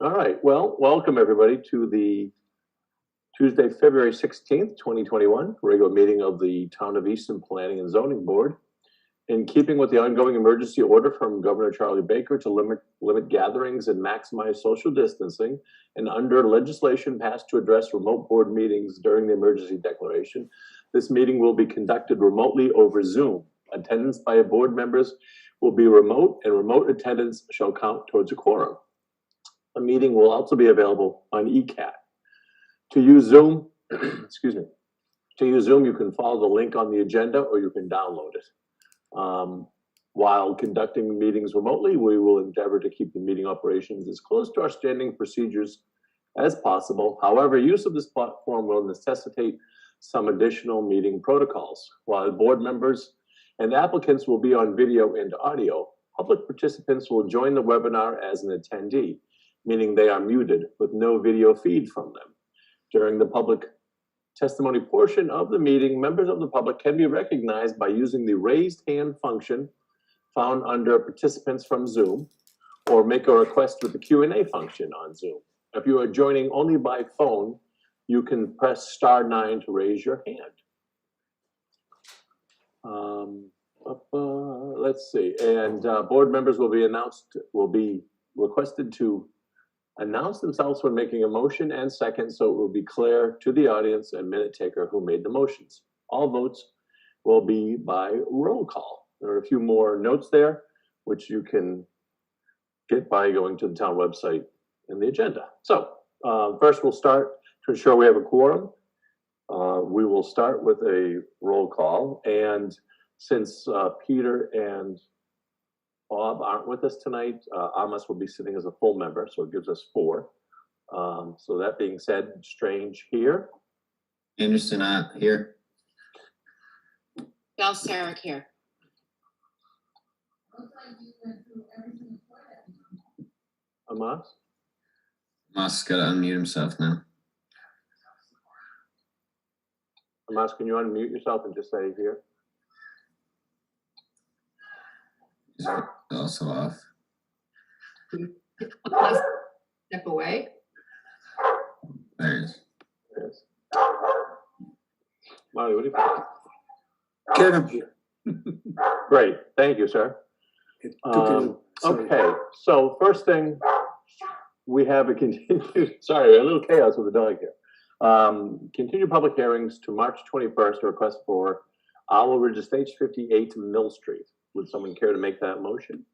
All right. Well, welcome everybody to the Tuesday, February 16th, 2021 regular meeting of the Town of Easton Planning and Zoning Board. In keeping with the ongoing emergency order from Governor Charlie Baker to limit gatherings and maximize social distancing, and under legislation passed to address remote board meetings during the emergency declaration, this meeting will be conducted remotely over Zoom. Attendance by board members will be remote, and remote attendance shall count towards a quorum. A meeting will also be available on ECAT. To use Zoom, excuse me, to use Zoom, you can follow the link on the agenda or you can download it. While conducting meetings remotely, we will endeavor to keep the meeting operations as close to our standing procedures as possible. However, use of this platform will necessitate some additional meeting protocols. While board members and applicants will be on video and audio, public participants will join the webinar as an attendee, meaning they are muted with no video feed from them. During the public testimony portion of the meeting, members of the public can be recognized by using the raised hand function found under participants from Zoom, or make a request with the Q&A function on Zoom. If you are joining only by phone, you can press *9 to raise your hand. Let's see, and board members will be requested to announce themselves when making a motion and second, so it will be clear to the audience and minute taker who made the motions. All votes will be by roll call. There are a few more notes there, which you can get by going to the town website in the agenda. So first we'll start to ensure we have a quorum. We will start with a roll call, and since Peter and Bob aren't with us tonight, Amos will be sitting as a full member, so it gives us 4. So that being said, Strange here. Anderson here. Bell Sarek here. Amos? Amos got to unmute himself now. Amos, can you unmute yourself and just say here? Is it also off? Step away. There it is. Yes. Marty, what do you think? Get him here. Great, thank you, sir. Okay, so first thing, we have a continued, sorry, a little chaos with the dog here. Continued public hearings to March 21st, a request for Owl Ridge Estates 58 Mill Street. Would someone care to make that motion?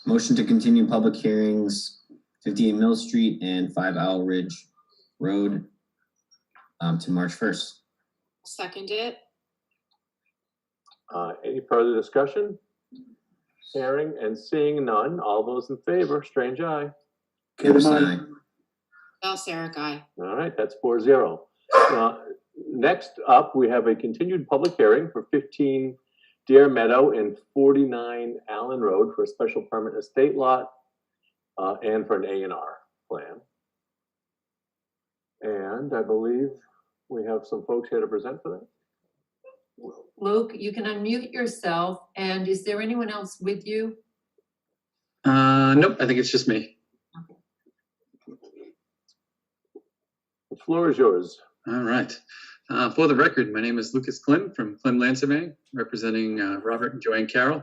Motion to continue public hearings, 58 Mill Street and 5 Owl Ridge Road to March 1st. Second it. Any further discussion? Hearing and seeing none. All those in favor, Strange eye. Anderson aye. Bell Sarek aye. All right, that's 4-0. Next up, we have a continued public hearing for 15 Deer Meadow and 49 Allen Road for a special permit estate lot and for an A&R plan. And I believe we have some folks here to present for that. Luke, you can unmute yourself. And is there anyone else with you? Nope, I think it's just me. The floor is yours. All right. For the record, my name is Lucas Klim from Klim Land Surveying, representing Robert and Joanne Carroll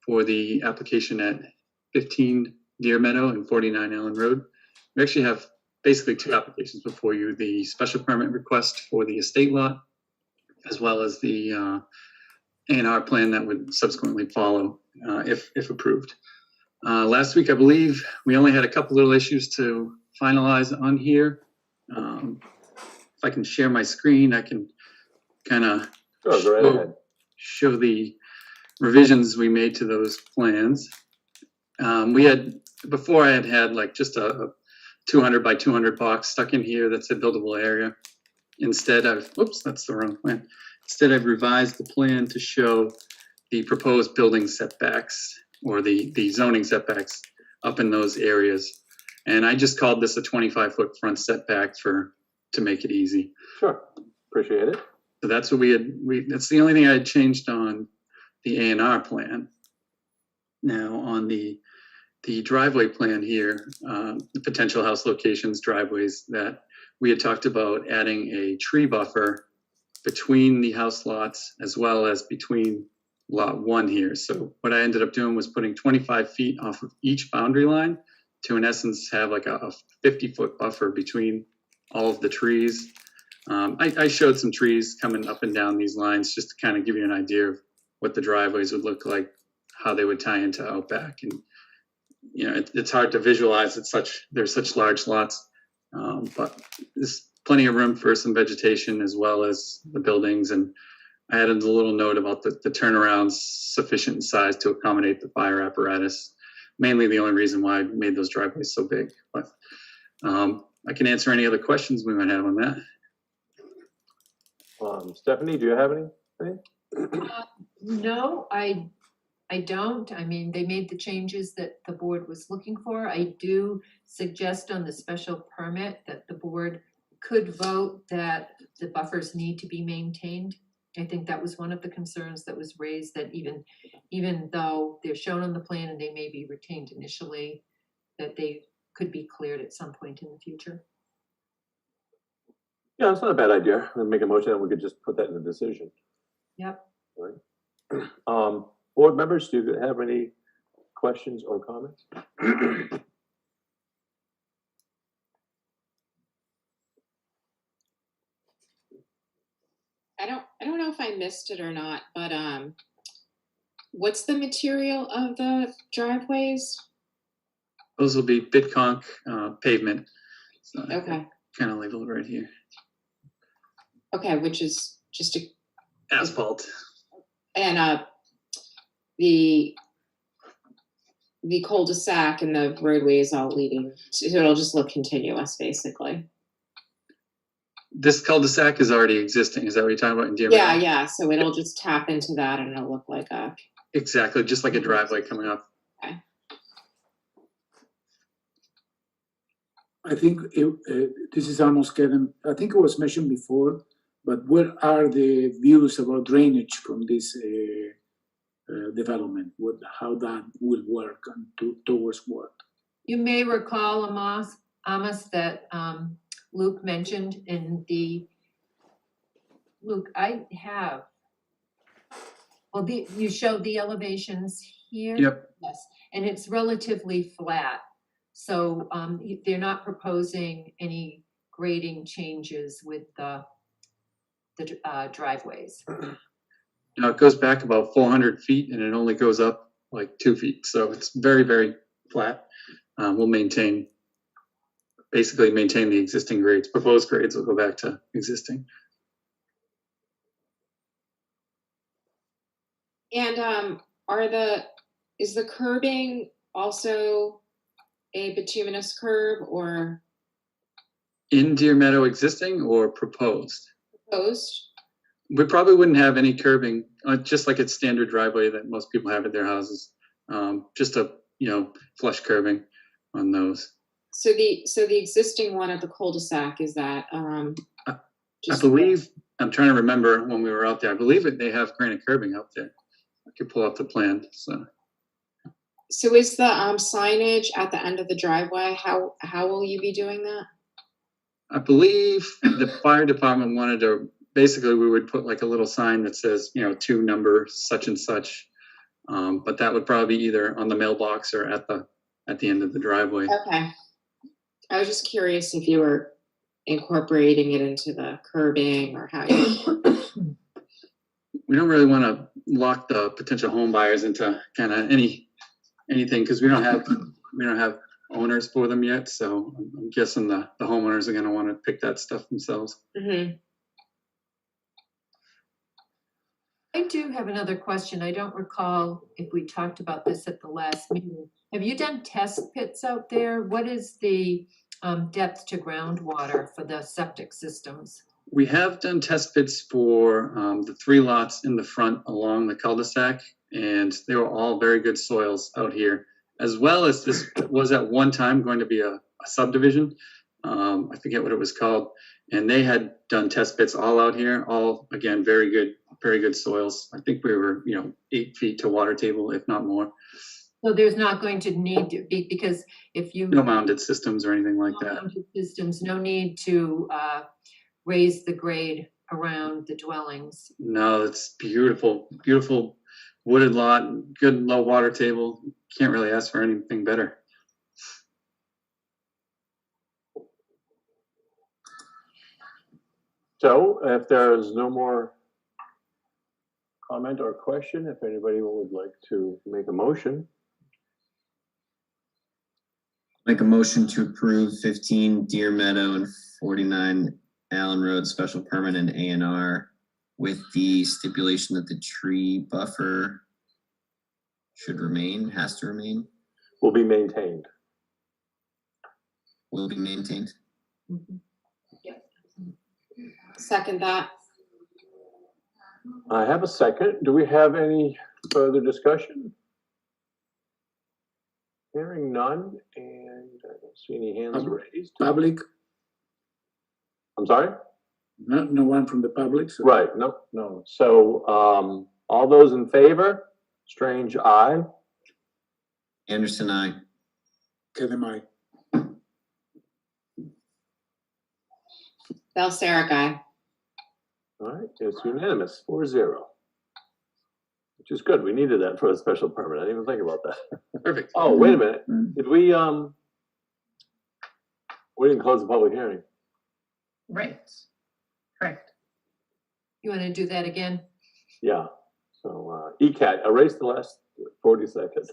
for the application at 15 Deer Meadow and 49 Allen Road. We actually have basically 2 applications before you: the special permit request for the estate lot, as well as the A&R plan that would subsequently follow if approved. Last week, I believe, we only had a couple little issues to finalize on here. If I can share my screen, I can kind of show the revisions we made to those plans. We had, before I had like just a 200 by 200 box stuck in here that's a buildable area. Instead, oops, that's the wrong plan. Instead, I've revised the plan to show the proposed building setbacks or the zoning setbacks up in those areas. And I just called this a 25-foot front setback to make it easy. Sure, appreciate it. So that's what that's the only thing I had changed on the A&R plan. Now on the the driveway plan here, the potential house locations, driveways, that we had talked about adding a tree buffer between the house lots as well as between lot 1 here. So what I ended up doing was putting 25 feet off of each boundary line to, in essence, have like a 50-foot buffer between all of the trees. I showed some trees coming up and down these lines just to kind of give you an idea of what the driveways would look like, how they would tie into Outback. And, you know, it's hard to visualize. There's such large lots, but there's plenty of room for some vegetation as well as the buildings. And I added a little note about the turnarounds sufficient in size to accommodate the fire apparatus. Mainly the only reason why I made those driveways so big. But I can answer any other questions we might have on that. Stephanie, do you have anything? No, I don't. I mean, they made the changes that the board was looking for. I do suggest on the special permit that the board could vote that the buffers need to be maintained. I think that was one of the concerns that was raised, that even though they're shown on the plan and they may be retained initially, that they could be cleared at some point in the future. Yeah, it's not a bad idea. We'll make a motion and we could just put that in the decision. Yep. Right. Board members, do you have any questions or comments? I don't know if I missed it or not, but what's the material of the driveways? Those will be Bitconk pavement. So Okay. Kind of labeled right here. Okay, which is just Asphalt. and the cul-de-sac and the roadway is all leading, so it'll just look continuous, basically. This cul-de-sac is already existing. Is that what you're talking about in Deer Yeah, Meadow? yeah. So it'll just tap into that, and it'll look like a. Exactly, just like a driveway coming up. I think this is almost Kevin. I think it was mentioned before, but what are the views about drainage from this development? How that will work and towards what? You may recall, Amos, that Luke mentioned in the, Luke, you showed the elevations here? Yep. Yes, and it's relatively flat. So they're not proposing any grading changes with the driveways. Now it goes back about 400 feet and it only goes up like 2 feet. So it's very, very flat. We'll basically maintain the existing grades. Proposed grades will go back to existing. And is the curbing also a bituminous curb or In Deer Meadow existing or proposed? proposed? We probably wouldn't have any curbing, just like it's standard driveway that most people have at their houses. Just a, flush curbing on those. So the existing one at the cul-de-sac, is that I just- believe, I'm trying to remember when we were out there, I believe they have granite curbing out there. I could pull up the plan, so. So is the signage at the end of the driveway, how will you be doing that? I believe the fire department wanted to, basically we would put like a little sign that says, to number such and such. But that would probably be either on the mailbox or at the end of the driveway. Okay. I was just curious if you were incorporating it into the curbing or how you. We don't really want to lock the potential home buyers into kind of anything because we don't have owners for them yet. So I'm guessing the homeowners are going to want to pick that stuff themselves. Mm-hmm. I do have another question. I don't recall if we talked about this at the last meeting. Have you done test pits out there? What is the depth to groundwater for the septic systems? We have done test pits for the 3 lots in the front along the cul-de-sac, and they were all very good soils out here, as well as this was at one time going to be a subdivision. I forget what it was called. And they had done test pits all out here, all, again, very good soils. I think we were, 8 feet to water table, if not more. So there's not going to need to be, because if you. No mounted systems or anything like that. Mounted systems, no need to raise the grade around the dwellings. No, it's beautiful, beautiful wooded lot, good low water table. Can't really ask for anything better. So if there's no more comment or question, if anybody would like to make a motion, Make a motion to approve 15 Deer Meadow and 49 Allen Road special permit and A&R with the stipulation that the tree buffer should remain, has to remain, will be maintained. will be maintained. Second that. I have a second. Do we have any further discussion? Hearing none, and I don't see any hands raised. Public, I'm sorry? no one from the public, so. Right, no. So, all those in favor? Strange, aye. Anderson, I. Kevin, aye. Sarah guy. All right, it's unanimous, 4-0. Which is good. We needed that for a special permit. I didn't even think about that. Perfect. Oh, wait a minute. Did we didn't close the public hearing. Right. Correct. You want to do that again? Yeah. So, ECAT, erase the last 40 seconds.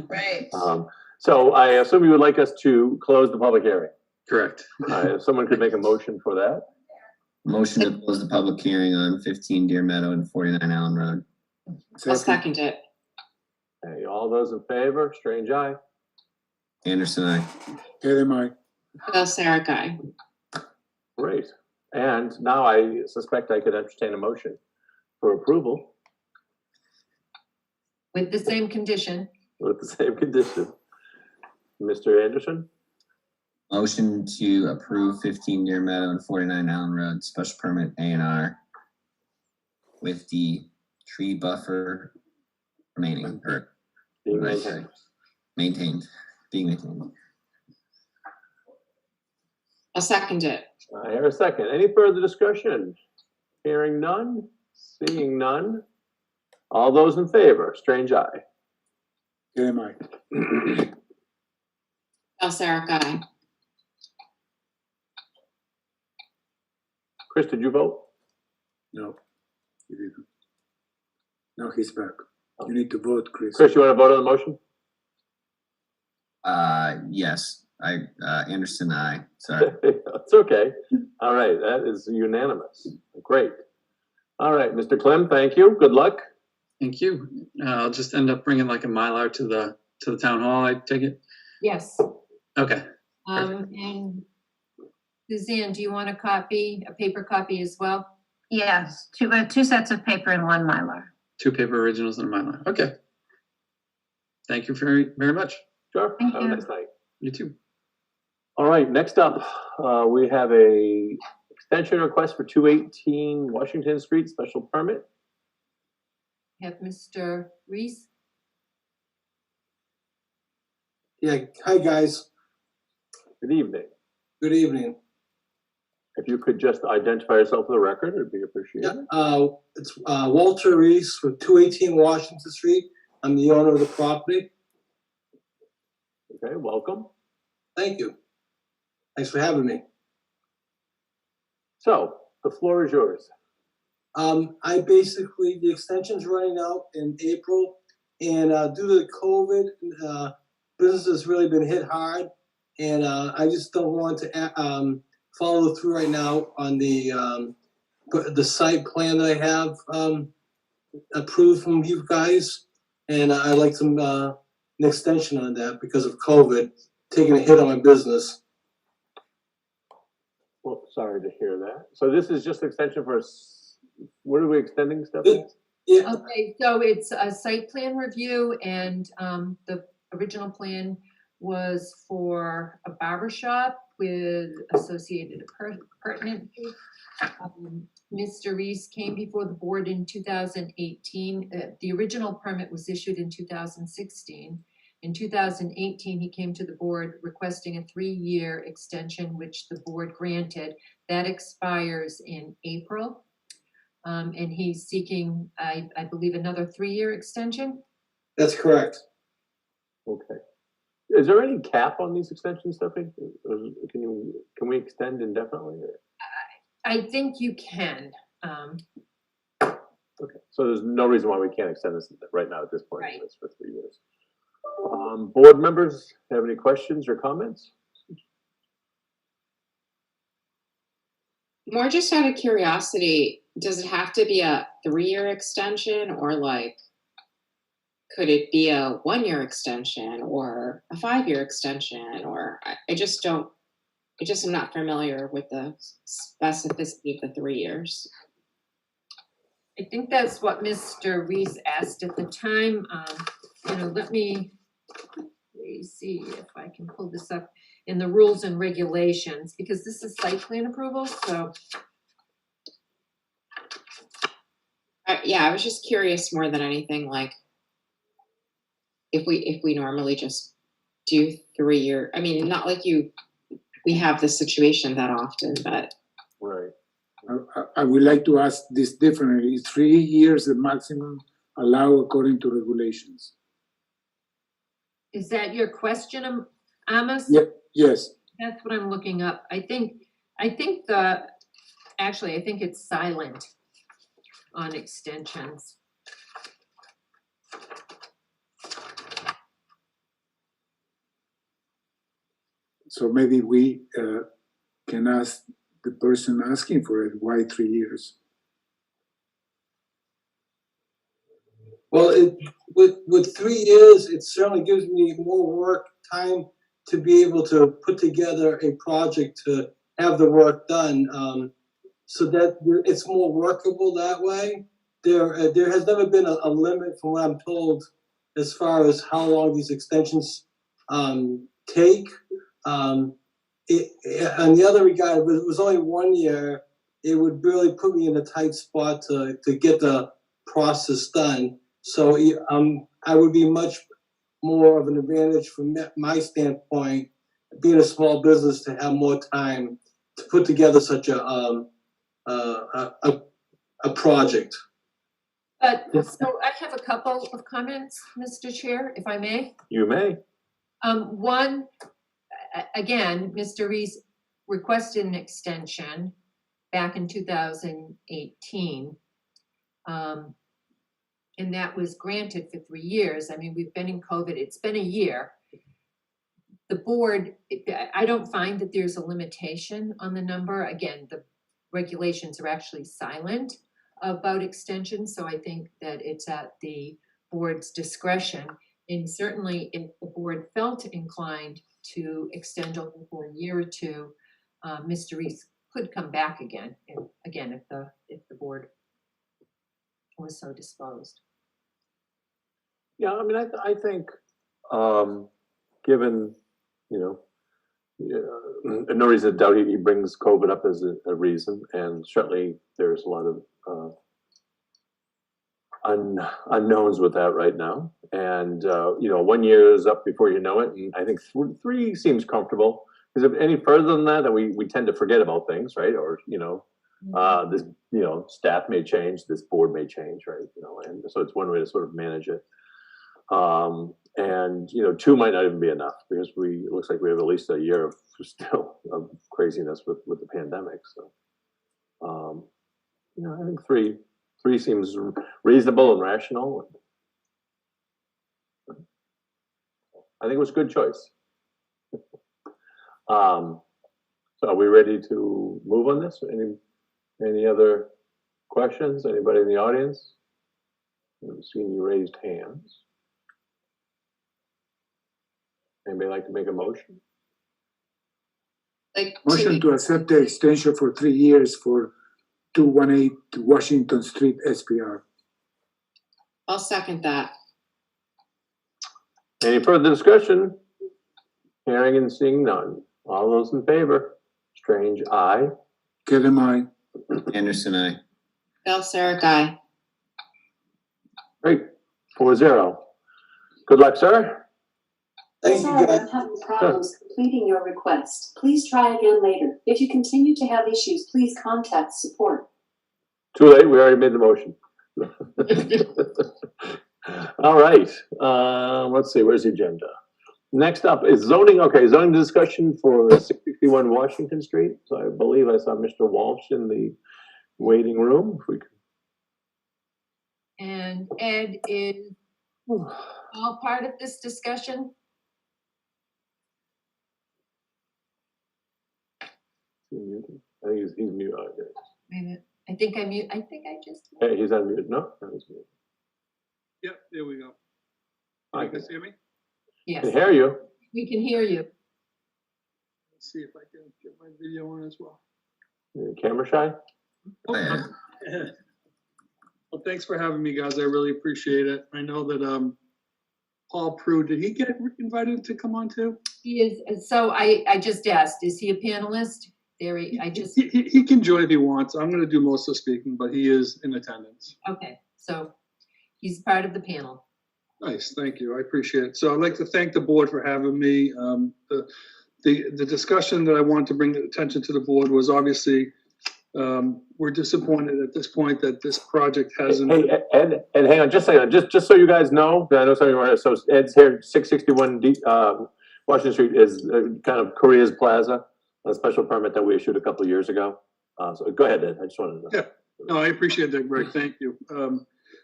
Right. So I assume you would like us to close the public hearing. Correct. If someone could make a motion for that. Motion to close the public hearing on 15 Deer Meadow and 49 Allen Road. I'll second it. Okay, all those in favor? Strange, aye. Anderson, I. Kevin, aye. Sarah guy. Great. And now I suspect I could entertain a motion for approval With the same condition. with the same condition. Mr. Anderson? Motion to approve 15 Deer Meadow and 49 Allen Road special permit A&R with the tree buffer remaining, or Being what did I say? maintained. Being maintained. I'll second it. I hear a second. Any further discussion? Hearing none, seeing none. All those in favor? Strange, aye. Kevin, aye. Sarah guy. Chris, did you vote? No, he didn't. No, he's back. You need to vote, Chris. Chris, you want to vote on the motion? Yes, Anderson, I. Sorry. It's okay. All right, that is unanimous. Great. All right, Mr. Klim, thank you. Good luck. Thank you. I'll just end up bringing like a Mylar to the town hall, I take it? Yes. Okay. And Suzanne, do you want a paper copy as well? Yes, two sets of paper and one Mylar. 2 paper originals and a Mylar. Okay. Thank you very, very much. Sure. Thank Have a you. nice night. You too. All right, next up, we have a extension request for 218 Washington Street special permit. Have Mr. Reis? Yeah, hi guys, Good evening. good evening. If you could just identify yourself for the record, it'd be appreciated. It's Walter Reis with 218 Washington Street. I'm the owner of the property. Okay, welcome. Thank you. Thanks for having me. So, the floor is yours. The extension's running out in April, and due to COVID, business has really been hit hard, and I just don't want to follow through right now on the site plan that I have approved from you guys, and I'd like some an extension on that because of COVID taking a hit on my business. Well, sorry to hear that. So this is just extension for, what are we extending stuff? in? Yeah, Okay, so it's a site plan review, and the original plan was for a barber shop with associated appurtenances. Mr. Reis came before the board in 2018. The original permit was issued in 2016. In 2018, he came to the board requesting a 3-year extension, which the board granted. That expires in April. And he's seeking, I believe, another 3-year extension. That's correct. Okay. Is there any cap on these extensions, Stephanie? Can we extend indefinitely? I think you can. Okay, so there's no reason why we can't extend this right now at this point. Right. It's for 3 years. Board members have any questions or comments? More just out of curiosity, does it have to be a 3-year extension, or like, could it be a 1-year extension or a 5-year extension? Or I just don't, I'm not familiar with the specificity of the 3 years. I think that's what Mr. Reis asked at the time. Let me see if I can pull this up in the rules and regulations, because this is site plan approval, so. Yeah, I was just curious more than anything, like if we normally just do 3-year, I mean, not like we have this situation that often, but. Right. I would like to ask this differently. Is 3 years the maximum allowed according to regulations? Is that your question, Amos? Yep, yes. That's what I'm looking up. I think it's silent on extensions. So maybe we can ask the person asking for it, why 3 years? Well, with 3 years, it certainly gives me more work time to be able to put together a project to have the work done, so that it's more workable that way. There has never been a limit, from what I'm told, as far as how long these extensions take. On the other regard, if it was only 1 year, it would really put me in a tight spot to get the process done. So I would be much more of an advantage from my standpoint, being a small business, to have more time to put together such a project. But, so I have a couple of comments, Mr. Chair, if I may. You may. One, again, Mr. Reis requested an extension back in 2018. And that was granted for 3 years. I mean, we've been in COVID, it's been a year. The board, I don't find that there's a limitation on the number. Again, the regulations are actually silent about extensions, so I think that it's at the board's discretion. And certainly if the board felt inclined to extend over for a year or two, Mr. Reis could come back again, if the board was so disposed. Yeah, I mean, I think, given, no reason to doubt he brings COVID up as a reason, and certainly there's a lot of unknowns with that right now. And 1 year is up before you know it, and I think 3 seems comfortable, because if any further than that, then we tend to forget about things, right? Or this staff may change, this board may change, right? And so it's one way to sort of manage it. And 2 might not even be enough, because it looks like we have at least a year of craziness with the pandemic. So I think 3 seems reasonable and rational. I think it was a good choice. So are we ready to move on this? Any other questions? Anybody in the audience? I've seen you raised hands. Anybody like to make a motion? Motion to accept the extension for 3 years for 218 Washington Street, SPR. I'll second that. Any further discussion? Hearing and seeing none. All those in favor? Strange, aye. Kevin, aye. Anderson, I. Bell Sarah Guy. Great, 4-0. Good luck, sir. Thank you, guys. I'm having problems completing your request. Please try again later. If you continue to have issues, please contact support. Too late, we already made the motion. All right, let's see, where's the agenda? Next up is zoning, okay, zoning discussion for 661 Washington Street. So I believe I saw Mr. Walsh in the waiting room. If we could. And Ed is all part of this discussion? I think he's muted. Oh, okay. Wait a minute. I think I just. Hey, he's unmuted. No, he's muted. Yep, there we go. I You can guys hear me? Yes, hear you. we can hear you. Let's see if I can get my video on as well. Camera shy? Oh, yeah. Well, thanks for having me, guys. I really appreciate it. I know that Paul PREW, did he get invited to come on too? He is, so I just asked, is he a panelist? He can join if he wants. I'm going to do most of the speaking, but he is in attendance. Okay, so he's part of the panel. Nice, thank you. I appreciate it. So I'd like to thank the board for having me. The discussion that I wanted to bring attention to the board was obviously we're disappointed at this point that this project hasn't. Hey, Ed, hang on just a second. Just so you guys know, I know some of you are, so Ed's here, 661 Washington Street is kind of Korea's Plaza, a special permit that we issued a couple of years ago. So go ahead, Ed. I just wanted to know. Yeah, no, I appreciate that, Greg. Thank you.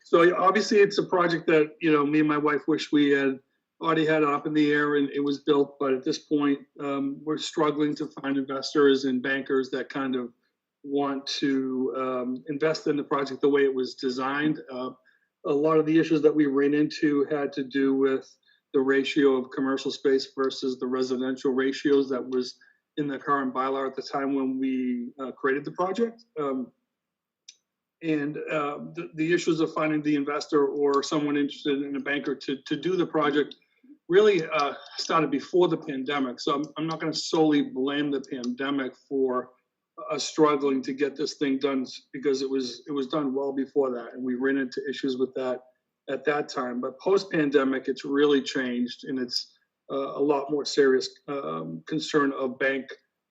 So obviously it's a project that, you know, me and my wife wish we had already had up in the air and it was built. But at this point, we're struggling to find investors and bankers that kind of want to invest in the project the way it was designed. A lot of the issues that we ran into had to do with the ratio of commercial space versus the residential ratios that was in the current bylaw at the time when we created the project. The issues of finding the investor or someone interested in a banker to do the project really started before the pandemic. So I'm not going to solely blame the pandemic for us struggling to get this thing done, because it was done well before that, and we ran into issues with that at that time. But post-pandemic, it's really changed, and it's a lot more serious concern of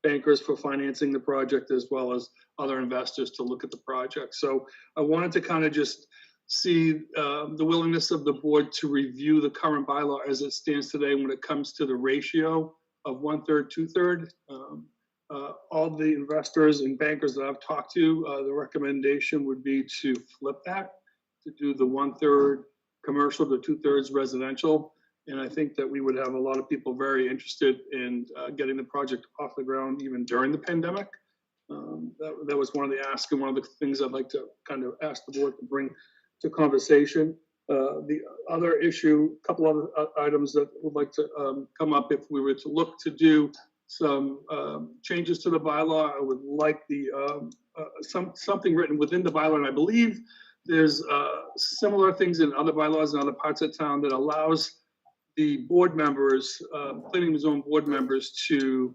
bankers for financing the project, as well as other investors to look at the project. So I wanted to kind of just see the willingness of the board to review the current bylaw as it stands today when it comes to the ratio of 1/3, 2/3. All the investors and bankers that I've talked to, the recommendation would be to flip that, to do the 1/3 commercial to 2/3 residential. And I think that we would have a lot of people very interested in getting the project off the ground even during the pandemic. That was one of the asks and one of the things I'd like to kind of ask the board to bring to conversation. The other issue, a couple other items that would like to come up if we were to look to do some changes to the bylaw. I would like something written within the bylaw, and I believe there's similar things in other bylaws in other parts of town that allows the board members, planning and zone board members, to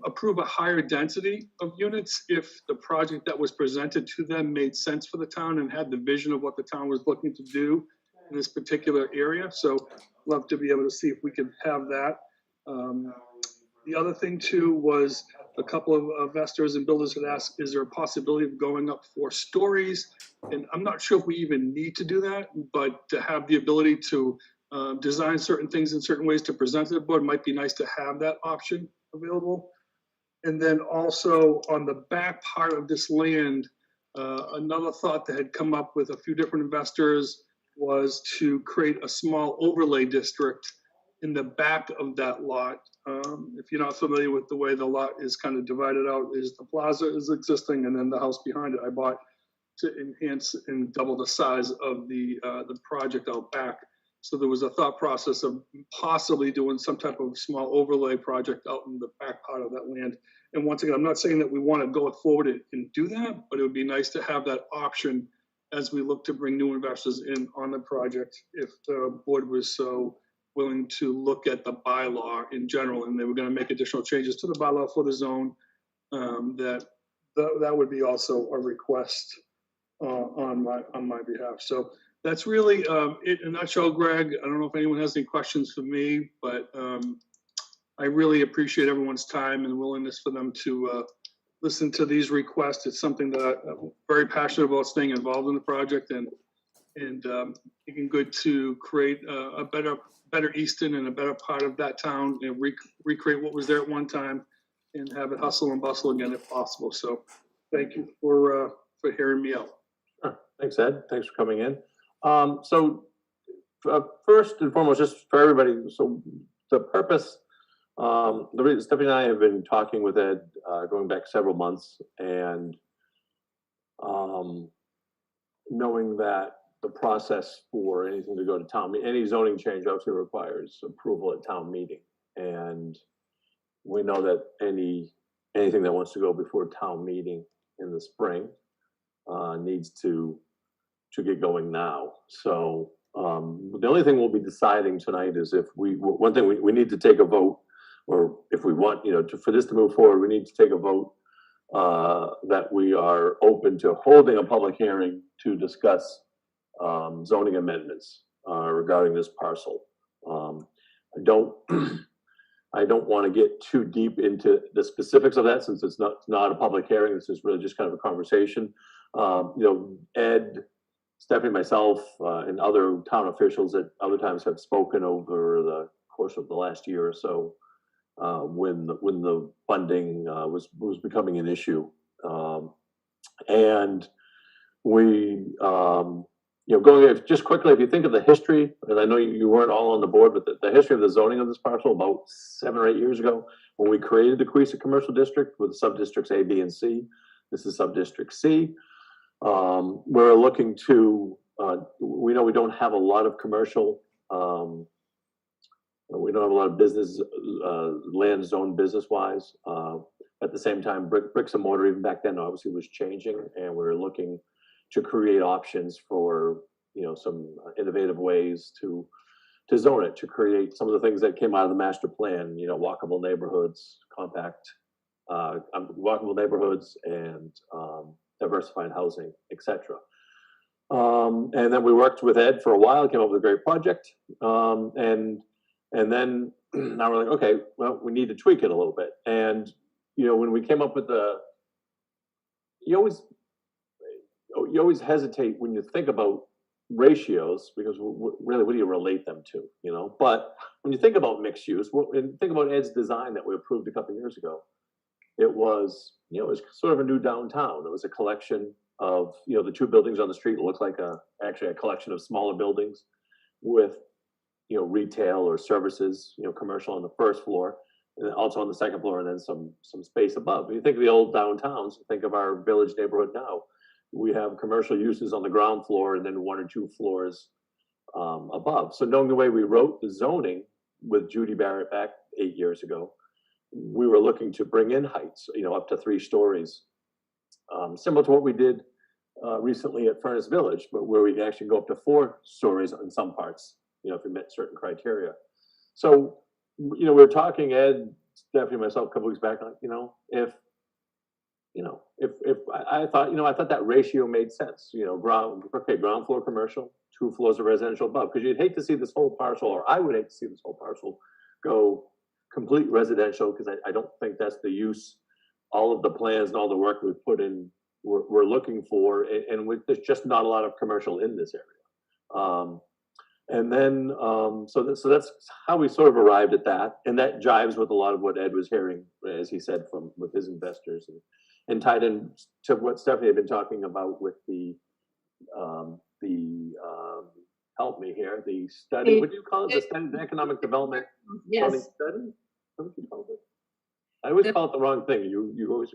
approve a higher density of units if the project that was presented to them made sense for the town and had the vision of what the town was looking to do in this particular area. So love to be able to see if we can have that. The other thing too was a couple of investors and builders had asked, is there a possibility of going up 4 stories? And I'm not sure if we even need to do that, but to have the ability to design certain things in certain ways to present to the board might be nice to have that option available. And then also on the back part of this land, another thought that had come up with a few different investors was to create a small overlay district in the back of that lot. If you're not familiar with the way the lot is kind of divided out, is the plaza is existing and then the house behind it I bought to enhance and double the size of the project out back. So there was a thought process of possibly doing some type of small overlay project out in the back part of that land. And once again, I'm not saying that we want to go forward and do that, but it would be nice to have that option as we look to bring new investors in on the project, if the board was so willing to look at the bylaw in general, and they were going to make additional changes to the bylaw for the zone, that would be also a request on my behalf. So that's really it in a nutshell, Greg. I don't know if anyone has any questions for me, but I really appreciate everyone's time and willingness for them to listen to these requests. It's something that I'm very passionate about, staying involved in the project and making good to create a better Easton and a better part of that town, and recreate what was there at one time and have it hustle and bustle again if possible. So thank you for hearing me out. Sure. Thanks, Ed. Thanks for coming in. First and foremost, just for everybody, so the purpose, the reason Stephanie and I have been talking with Ed going back several months, and knowing that the process for anything to go to town, any zoning change obviously requires approval at town meeting. And we know that anything that wants to go before town meeting in the spring needs to get going now. So the only thing we'll be deciding tonight is if one thing we need to take a vote, or if we want, for this to move forward, we need to take a vote that we are open to holding a public hearing to discuss zoning amendments regarding this parcel. I don't want to get too deep into the specifics of that, since it's not a public hearing. This is really just kind of a conversation. Ed, Stephanie, myself, and other town officials at other times have spoken over the course of the last year or so when the funding was becoming an issue, and we. Going just quickly, if you think of the history, and I know you weren't all on the board, but the history of the zoning of this parcel about 7 or 8 years ago, when we created the Queesa Commercial District with sub-districts A, B, and C. This is sub-district C. We're looking to, we know we don't have a lot of commercial, we don't have a lot of business, land zone business-wise. At the same time, bricks and mortar, even back then, obviously was changing, and we're looking to create options for some innovative ways to zone it, to create some of the things that came out of the master plan, walkable neighborhoods, compact walkable neighborhoods, and diversified housing, etc. And then we worked with Ed for a while, came up with a great project, and then now we're like, okay, well, we need to tweak it a little bit. And when we came up with you always hesitate when you think about ratios, because really, what do you relate them to, But when you think about mixed use, and think about Ed's design that we approved a couple of years ago, it was sort of a new downtown. It was a collection of, the 2 buildings on the street looked like actually a collection of smaller buildings with, retail or services, commercial on the first floor, and also on the second floor, and then some space above. When you think of the old downtowns, think of our village neighborhood now. We have commercial uses on the ground floor and then 1 or 2 floors above. So knowing the way we wrote the zoning with Judy Barrett back 8 years ago, we were looking to bring in heights, up to 3 stories, similar to what we did recently at Furnace Village, but where we can actually go up to 4 stories in some parts, if we met certain criteria. So, we were talking, Ed, Stephanie, myself, a couple weeks back, if I thought that ratio made sense, ground floor commercial, 2 floors of residential above, because you'd hate to see this whole parcel, or I would hate to see this whole parcel go complete residential, because I don't think that's the use, all of the plans and all the work we've put in, we're looking for, and there's just not a lot of commercial in this area. And then, so that's how we sort of arrived at that, and that jives with a lot of what Ed was hearing, as he said, with his investors, and tied in to what Stephanie had been talking about with the help me here, the study. What do you call it? The study, the economic development. Yes. Study. What do you call it? I always call it the wrong thing. You always.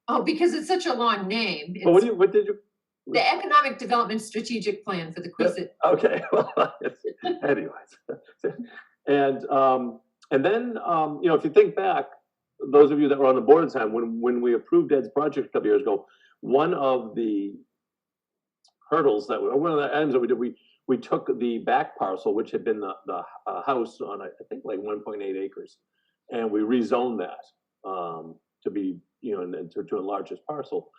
Oh, because it's such a long name. But what did you? The Economic Development Strategic Plan for the Queesa. Okay. Well, anyways, and then if you think back, those of you that were on the board at the time, when we approved Ed's project a couple years ago, one of the hurdles one of the items that we did, we took the back parcel, which had been the house on I think like 1.8 acres, and we rezoned that to be and to enlarge this parcel.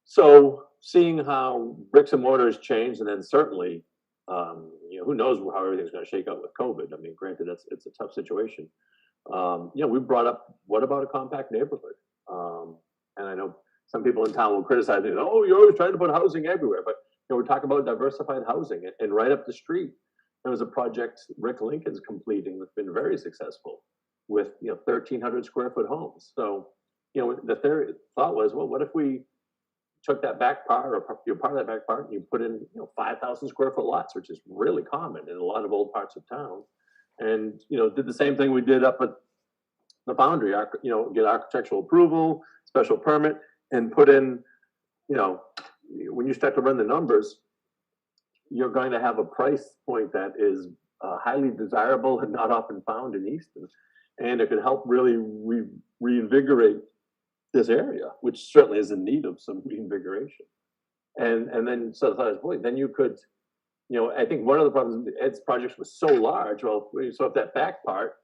So seeing how bricks and mortar has changed, and then certainly, who knows how everything's going to shake out with COVID. I mean, granted, it's a tough situation. We brought up, what about a compact neighborhood? And I know some people in town will criticize me, oh, you're always trying to put housing everywhere. But we're talking about diversified housing, and right up the street, there was a project Rick Lincoln's completing that's been very successful with 1,300 square foot homes. So the thought was, well, what if we took that back part, or part of that back part, and you put in 5,000 square foot lots, which is really common in a lot of old parts of town, and did the same thing we did up at the Foundry, get architectural approval, special permit, and put in, when you start to run the numbers, you're going to have a price point that is highly desirable and not often found in Easton, and it could help really reinvigorate this area, which certainly is in need of some reinvigoration. And then so I thought, boy, then you could, I think one of the problems Ed's project was so large. Well, so if that back part,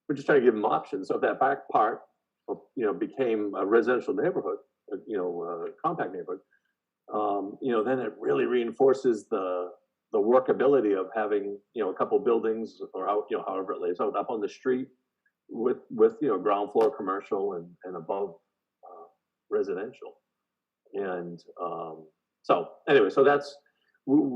we're just trying to give them options. So if that back part, became a residential neighborhood, a compact neighborhood, then it really reinforces the workability of having, a couple buildings or out, however it lays out up on the street with ground floor commercial and above residential. And so anyway, so that's,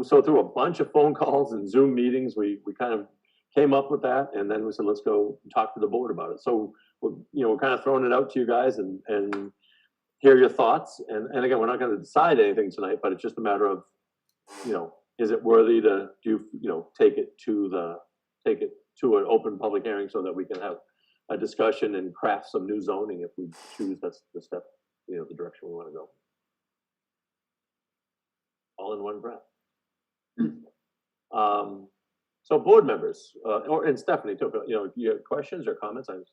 so through a bunch of phone calls and Zoom meetings, we kind of came up with that, and then we said, let's go talk to the board about it. So we're kind of throwing it out to you guys and hear your thoughts. And again, we're not going to decide anything tonight, but it's just a matter of, is it worthy to take it to an open public hearing so that we can have a discussion and craft some new zoning if we choose that's the step, the direction we want to go. All in one breath. So board members, and Stephanie, too, you have questions or comments? Do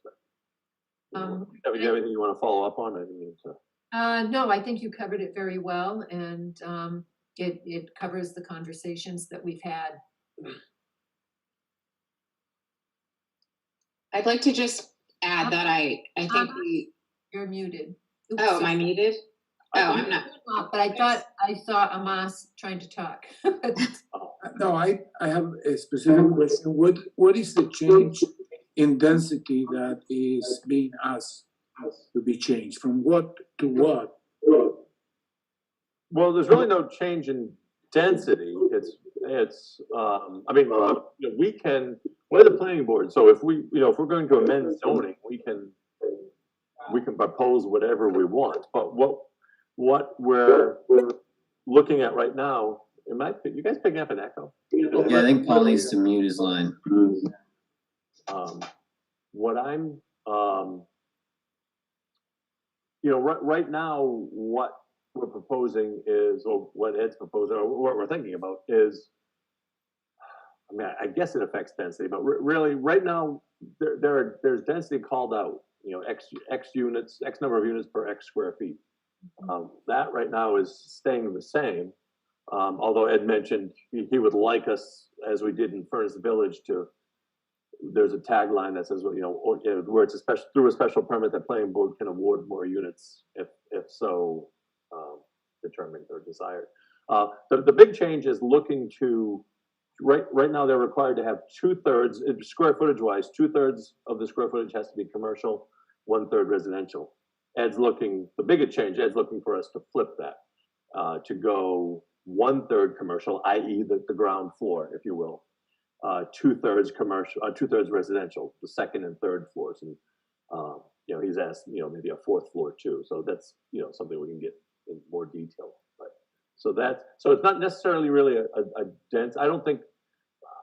you have anything you want to follow up on? I didn't mean to. No, I think you covered it very well, and it covers the conversations that we've had. I'd like to just add that I think You're muted. Oops, oh, am I muted? Oh, I'm not. But I thought I saw Amos trying to talk. No, I have a specific question. What is the change in density that is being asked to be changed? From what to what? Well, there's really no change in density. We can, we're the planning board. So if if we're going to amend zoning, we can propose whatever we want. But what we're looking at right now, you guys picking up an echo? Yeah, I think Paul needs to mute his line. What I'm, right now, what we're proposing is, or what Ed's proposing, or what we're thinking about is, I guess it affects density, but really, right now, there's density called out. X units, X number of units per X square feet. That right now is staying the same. Although Ed mentioned he would like us, as we did in Furnace Village, there's a tagline that says, where it's through a special permit, the planning board can award more units if so determined or desired. The big change is looking to, right now they're required to have 2/3, square footage wise, 2/3 of the square footage has to be commercial, 1/3 residential. The bigger change, Ed's looking for us to flip that, to go 1/3 commercial, i.e. the ground floor, if you will, 2/3 commercial, 2/3 residential, the second and third floors. And, he's asked, maybe a fourth floor too. So that's, something we can get in more detail. But so it's not necessarily really a dense, I don't think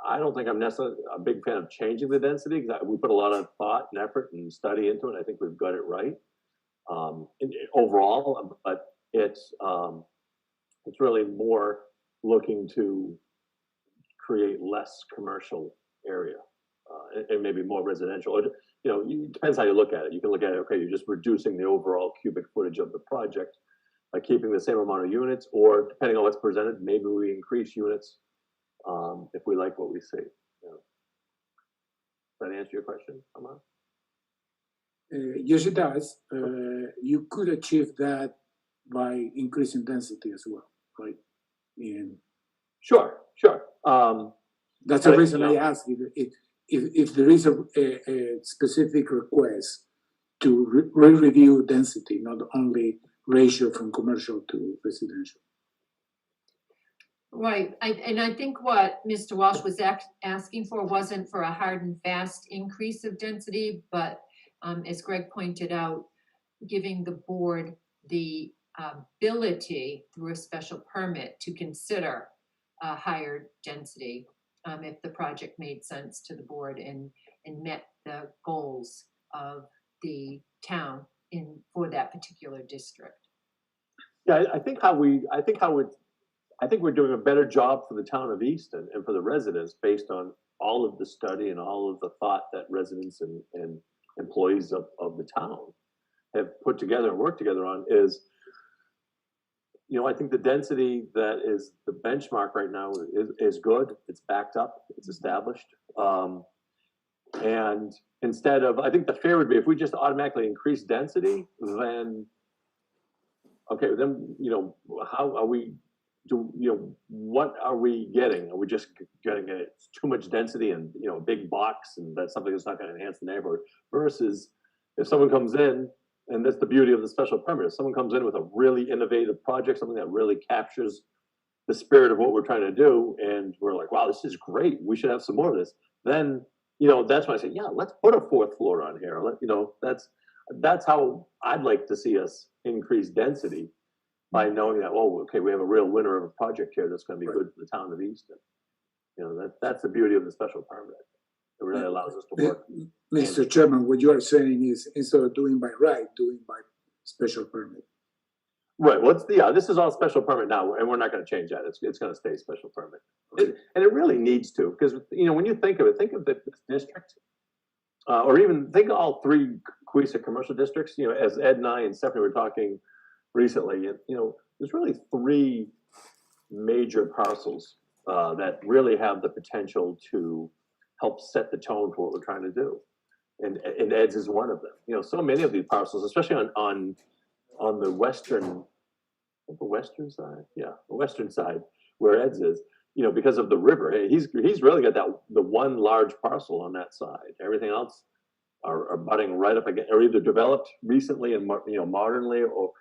I'm necessarily a big fan of changing the density, because we put a lot of thought and effort and study into it. I think we've got it right overall, but it's really more looking to create less commercial area and maybe more residential. It depends how you look at it. You can look at it, okay, you're just reducing the overall cubic footage of the project by keeping the same amount of units, or depending on what's presented, maybe we increase units if we like what we see. Does that answer your question, Amos? Yes, it does. You could achieve that by increasing density as well, right? And Sure. that's the But, reason you I know- asked if there is a specific request to review density, not only ratio from commercial to residential. Right, and I think what Mr. Walsh was asking for wasn't for a hard and fast increase of density, but as Greg pointed out, giving the board the ability through a special permit to consider a higher density if the project made sense to the board and met the goals of the town for that particular district. Yeah, I think we're doing a better job for the town of Easton and for the residents based on all of the study and all of the thought that residents and employees of the town have put together and worked together on is, I think the density that is the benchmark right now is good. It's backed up. It's established. And instead of, I think the fear would be if we just automatically increase density, then, okay, then, how are we, what are we getting? Are we just getting too much density and, a big box, and that's something that's not going to enhance the neighborhood? Versus if someone comes in, and that's the beauty of the special permit, if someone comes in with a really innovative project, something that really captures the spirit of what we're trying to do, and we're like, wow, this is great, we should have some more of this, then, that's when I say, yeah, let's put a fourth floor on here. That's how I'd like to see us increase density, by knowing that, oh, okay, we have a real winner of a project here that's going to be good for the town of Easton. That's the beauty of the special permit. It really allows us to work. Mr. Chairman, what you are saying is instead of doing by right, doing by special permit. Right. Well, this is all special permit now, and we're not going to change that. It's going to stay special permit, and it really needs to, because when you think of it, think of this district, or even think of all three Queesa commercial districts. As Ed and I and Stephanie were talking recently, there's really three major parcels that really have the potential to help set the tone for what we're trying to do, and Ed's is one of them. So many of these parcels, especially on the western side where Ed's is, because of the river, he's really got the one large parcel on that side. Everything else are butting right up against, or either developed recently and modernly, or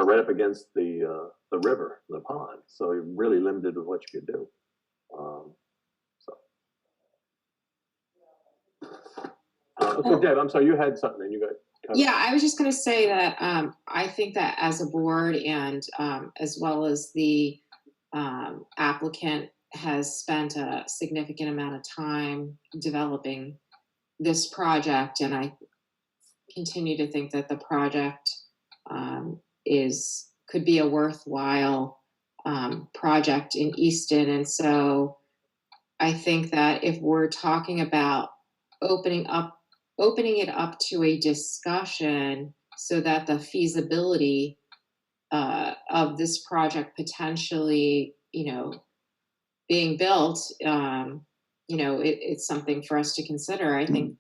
right up against the river, the pond. So you're really limited with what you could do. So Deb, I'm sorry, you had something, and you got. Yeah, I was just going to say that I think that as a board, and as well as the applicant has spent a significant amount of time developing this project, and I continue to think that the project could be a worthwhile project in Easton. And so I think that if we're talking about opening it up to a discussion so that the feasibility of this project potentially, being built, it's something for us to consider. I think,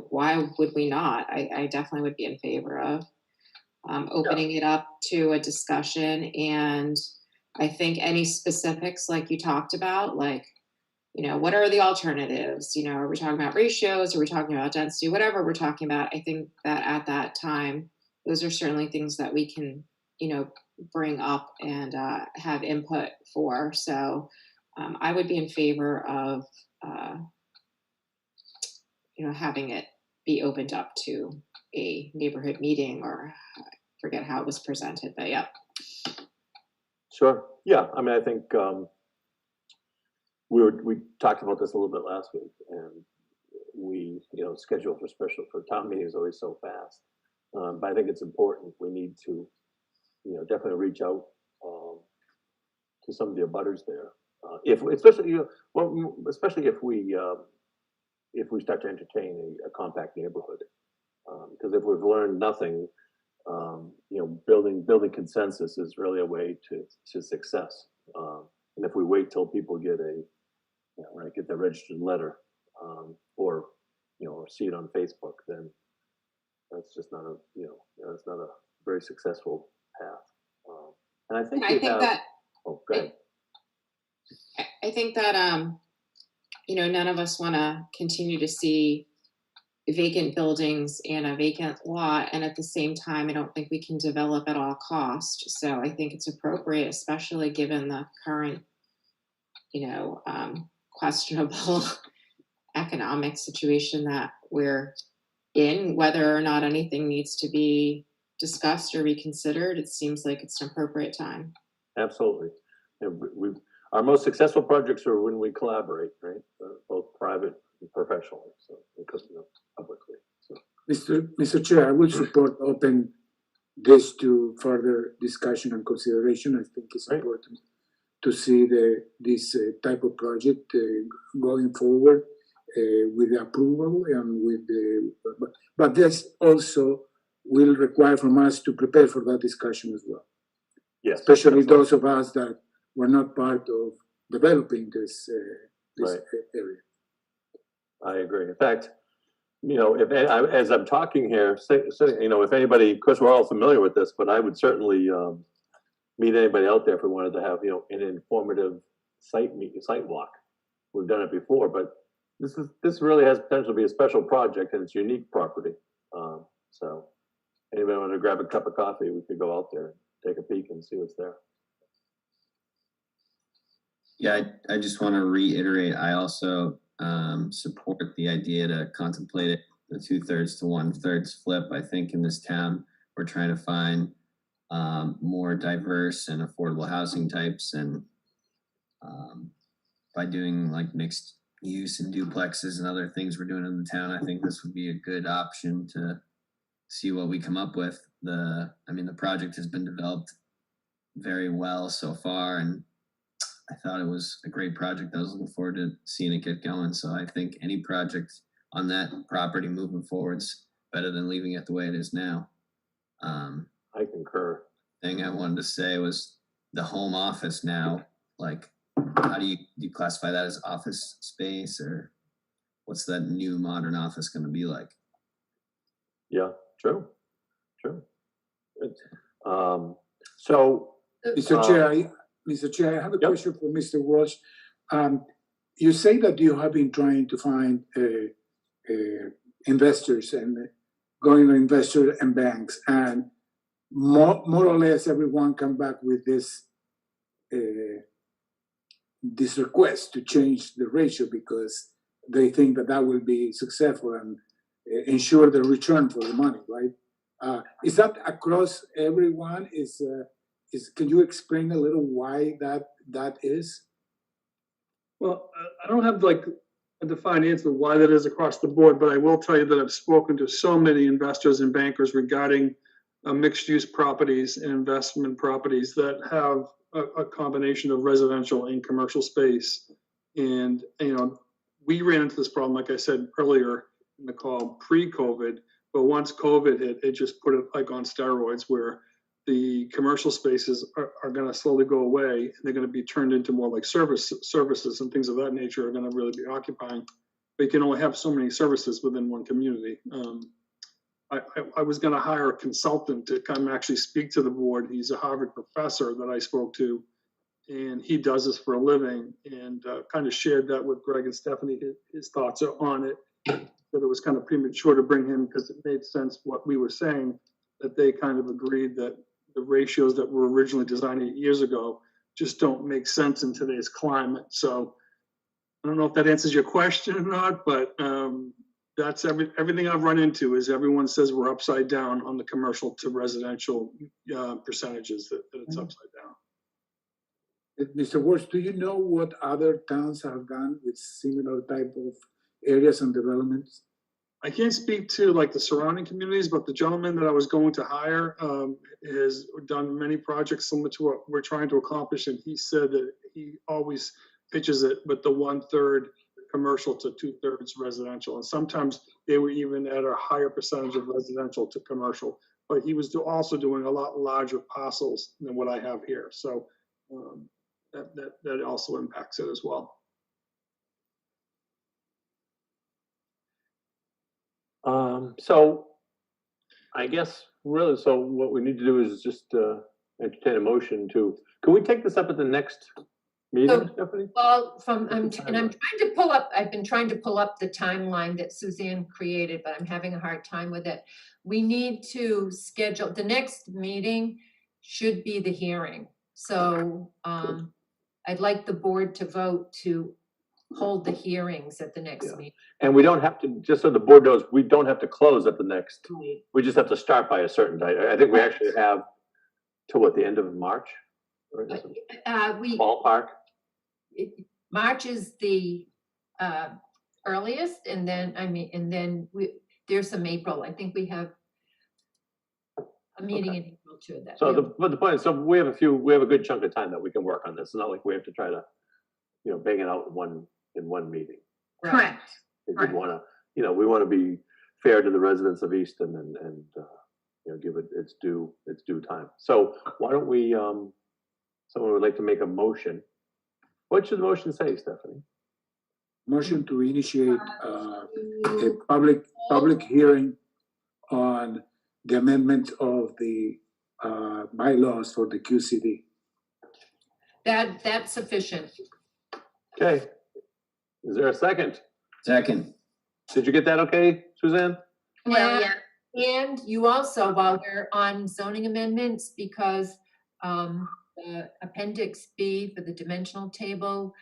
why would we not? I definitely would be in favor of opening it up to a discussion. And I think any specifics like you talked about, like, what are the alternatives? Are we talking about ratios? Are we talking about density? Whatever we're talking about, I think that at that time, those are certainly things that we can, bring up and have input for. So I would be in favor of, having it be opened up to a neighborhood meeting, or I forget how it was presented, but yeah. Sure. Yeah. I mean, I think we talked about this a little bit last week, and we, schedule for town meeting is always so fast. But I think it's important. We need to, definitely reach out to some of the abutters there. Especially if we start to entertain a compact neighborhood, because if we've learned nothing, building consensus is really a way to success. And if we wait till people get get their registered letter, or see it on Facebook, then that's just not that's not a very successful path. And I think I we think have, that oh, go ahead. I think that none of us want to continue to see vacant buildings and a vacant lot, and at the same time, I don't think we can develop at all cost. So I think it's appropriate, especially given the current, questionable economic situation that we're in, whether or not anything needs to be discussed or reconsidered. It seems like it's an appropriate time. Absolutely. And our most successful projects are when we collaborate, right? Both private and professionally, so because publicly. So. Mr. Chair, I will support open this to further discussion and consideration. I think it's important to see this type of project going forward with the approval and with the, but this also will require from us to prepare for that discussion as well. Yes. Especially those of us that were not part of developing this area. I agree. In fact, as I'm talking here, if anybody, of course, we're all familiar with this, but I would certainly meet anybody out there if we wanted to have, an informative site walk. We've done it before, but this really has potential to be a special project, and it's unique property. So anybody want to grab a cup of coffee, we could go out there, take a peek and see what's there. Yeah, I just want to reiterate, I also support the idea to contemplate it, the 2/3 to 1/3 flip. I think in this town, we're trying to find more diverse and affordable housing types, and by doing like mixed use and duplexes and other things we're doing in the town, I think this would be a good option to see what we come up with. The project has been developed very well so far, and I thought it was a great project. I was looking forward to seeing it get going. So I think any project on that property moving forward's better than leaving it the way it is now. I concur. Thing I wanted to say was the home office now, like, how do you classify that as office space, or what's that new modern office going to be like? Yeah, true. So, Mr. Chair, I have a question for Mr. Walsh. You say that you have been trying to find investors and going to investor and banks, and more or less everyone come back with this request to change the ratio because they think that will be successful and ensure the return for the money, right? Is that across everyone? Can you explain a little why that is? Well, I don't have like a defined answer why that is across the board, but I will tell you that I've spoken to so many investors and bankers regarding mixed-use properties and investment properties that have a combination of residential and commercial space. And, we ran into this problem, like I said earlier in the call, pre-COVID, but once COVID hit, it just put it like on steroids, where the commercial spaces are going to slowly go away, and they're going to be turned into more like services and things of that nature are going to really be occupying. But you can only have so many services within one community. I was going to hire a consultant to come actually speak to the board. He's a Harvard professor that I spoke to, and he does this for a living, and kind of shared that with Greg and Stephanie, his thoughts on it, that it was kind of premature to bring him because it made sense what we were saying, that they kind of agreed that the ratios that were originally designed 8 years ago just don't make sense in today's climate. So I don't know if that answers your question or not, but that's everything I've run into is everyone says we're upside down on the commercial to residential percentages, that it's upside down. Mr. Walsh, do you know what other towns have done with similar type of areas and developments? I can't speak to like the surrounding communities, but the gentleman that I was going to hire has done many projects similar to what we're trying to accomplish. And he said that he always pitches it with the 1/3 commercial to 2/3 residential. And sometimes they were even at a higher percentage of residential to commercial, but he was also doing a lot larger parcels than what I have here. So that also impacts it as well. So I guess really, so what we need to do is just entertain a motion to, can we take this up at the next meeting, Stephanie? Well, I'm What's the trying to pull up, I've been trying to pull up the timeline that Suzanne created, but I'm having a hard time with it. We need to schedule, the next meeting should be the hearing. So I'd like the board to vote to hold the hearings at the next Yeah. meeting. And we don't have to, just so the board knows, we don't have to close at the next, Right. we just have to start by a certain date. I think we actually have till what, the end of March? Or is it ballpark? March is the earliest, and then there's some April. I think we have a meeting in April too. So but the point is, so we have a good chunk of time that we can work on this. It's not like we have to try to, bang it out in one meeting. Correct. We did want to, we want to be fair to the residents of Easton and give it its due time. So why don't we, someone would like to make a motion. What should the motion say, Stephanie? Motion to initiate a public hearing on the amendment of the bylaws for the QCD. That's sufficient. Okay. Is there a second? Second. Did you get that okay, Suzanne? Well, yeah. And you also, while we're on zoning amendments, because the Appendix B for the dimensional table,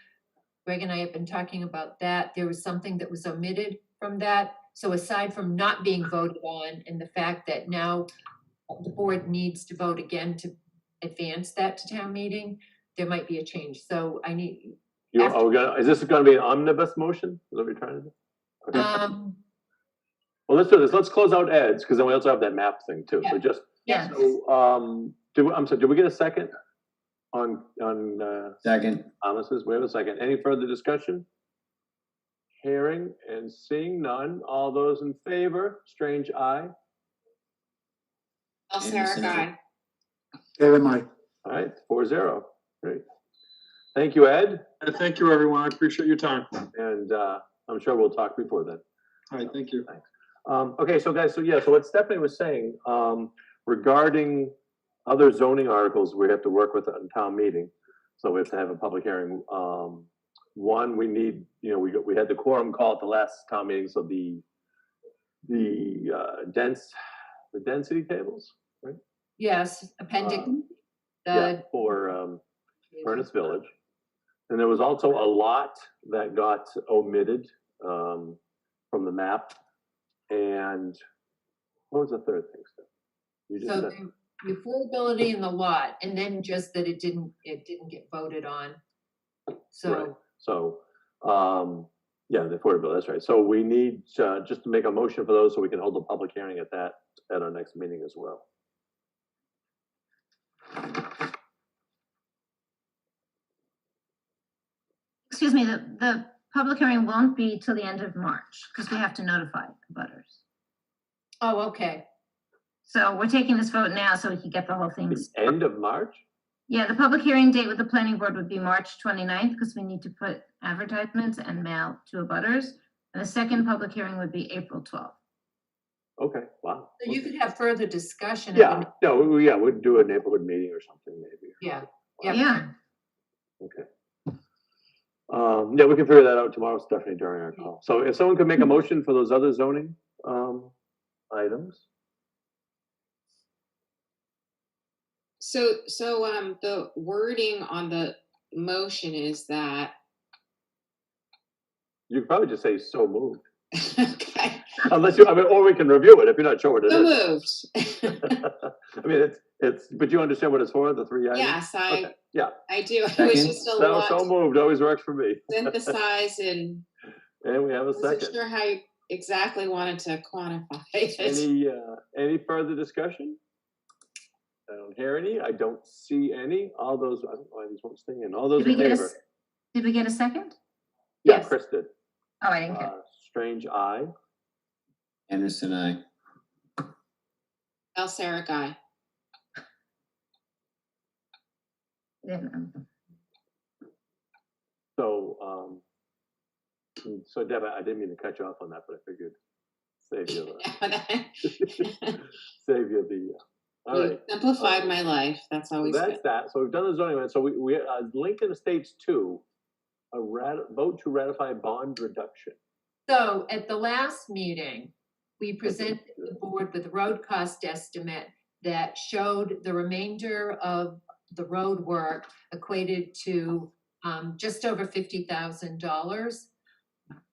Greg and I have been talking about that. There was something that was omitted from that. So aside from not being voted on and the fact that now the board needs to vote again to advance that to town meeting, there might be a change. So I need. Is this going to be an omnibus motion? Is that what you're trying to do? Okay. Well, let's do this. Let's close out Ed's, because then we also have that map thing too. Yeah. So just, Yes. so, I'm sorry, did we get a second on Second. Amos's? We have a second. Any further discussion? Hearing and seeing none. All those in favor, Strange eye. Sarah guy. LMI. All right, 4-0. Great. Thank you, Ed. And thank you, everyone. I appreciate your time. And I'm sure we'll talk before then. All right, thank you. Thanks. Okay, so guys, so what Stephanie was saying regarding other zoning articles, we have to work with a town meeting. So we have to have a public hearing. One, we need, we had the quorum call at the last town meeting, so the density tables, right? Yes, Appendix. For Furnace Village. And there was also a lot that got omitted from the map. And what was the third thing, Steph? You just So said, the affordability in the lot, and then just that it didn't get voted on. So. right. So, the affordability, that's right. So we need just to make a motion for those so we can hold a public hearing at our next meeting as well. Excuse me, the public hearing won't be till the end of March because we have to notify butters. Oh, okay. So we're taking this vote now so we can get the whole thing. The end of March? Yeah, the public hearing date with the planning board would be March 29th because we need to put advertisements and mail to butters. And the second public hearing would be April 12th. Okay, wow. So you could have further discussion. Yeah, we'd do a neighborhood meeting or something maybe. Yeah. Yeah. Okay. We can figure that out tomorrow, Stephanie, during our call. So if someone could make a motion for those other zoning items. So the wording on the motion is that. You could probably just say so moved. Okay. Unless or we can review it if you're not sure what it is. So moved. But you understand what it's for, the three items? Yes, Okay. Yeah. I do. It Second. was just a lot So moved always works for me. synthesize and And we have a I wasn't second. sure how you exactly wanted to quantify it. Any further discussion? I don't hear any. I don't see any. All those, I don't know why these won't stay in. All those in favor? Did we get a second? Yeah, Yes. Chris did. Oh, I didn't get it. Strange eye. Anderson, I. Sarah guy. So Deb, I didn't mean to cut you off on that, but I figured save you the All You right. simplified my life. That's So always good. that's that. So we've done the zoning amendment. So we Lincoln Estates 2, vote to ratify bond reduction. So at the last meeting, we presented the board with a road cost estimate that showed the remainder of the road work equated to just over $50,000.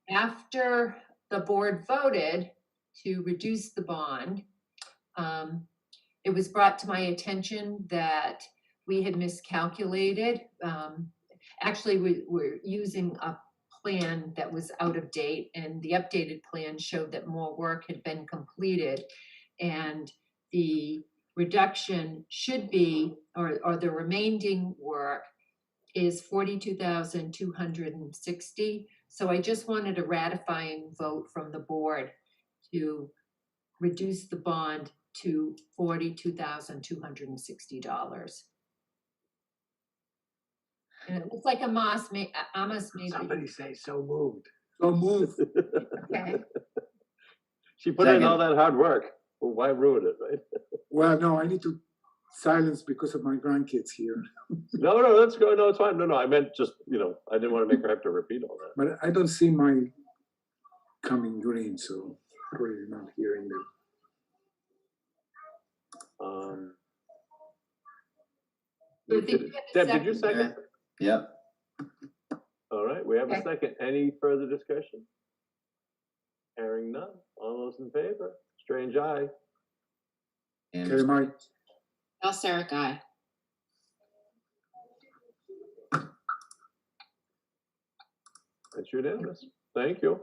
After the board voted to reduce the bond, it was brought to my attention that we had miscalculated. Actually, we were using a plan that was out of date, and the updated plan showed that more work had been completed, and the reduction should be, or the remaining work is 42,260. So I just wanted a ratifying vote from the board to reduce the bond to $42,260. And it looks like Amos made. Somebody say so moved. So move. Okay. She put in Second. all that hard work. Well, why ruin it, right? Well, no, I need to silence because of my grandkids here. No, let's go. No, it's fine. No, I meant just, I didn't want to make her have to repeat all that. But I don't see my coming green, so probably not hearing them. So I think we have a Deb, did you second. second? Yep. All right, we have a Okay. second. Any further discussion? Hearing none. All those in favor? Strange eye. Okay, Mike, Al Sarah guy. That's unanimous. Thank you.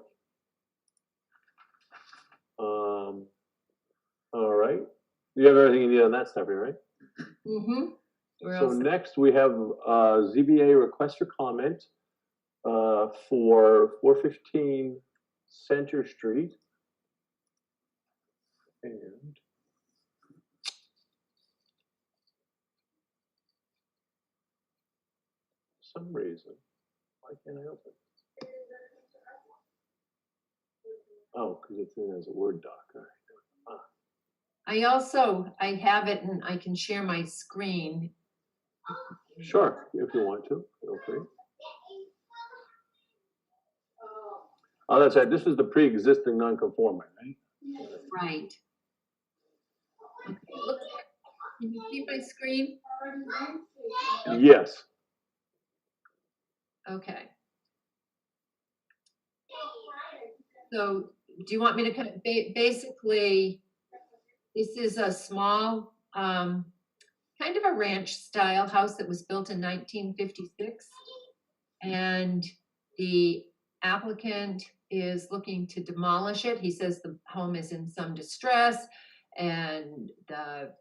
All right. You have everything you need on that, Stephanie, right? Mm-hmm. So next we have ZBA request for comment for 415 Center Street. And for some reason, why can't I open it? Oh, because it's in as a Word doc. All right. I have it and I can share my screen. Sure, if you want to, feel free. Oh, that's right. This is the pre-existing non-conforming, right? Right. Okay, look, can you see my screen? Yes. Okay. So do you want me to kind of basically, this is a small, kind of a ranch style house that was built in 1956. And the applicant is looking to demolish it. He says the home is in some distress and the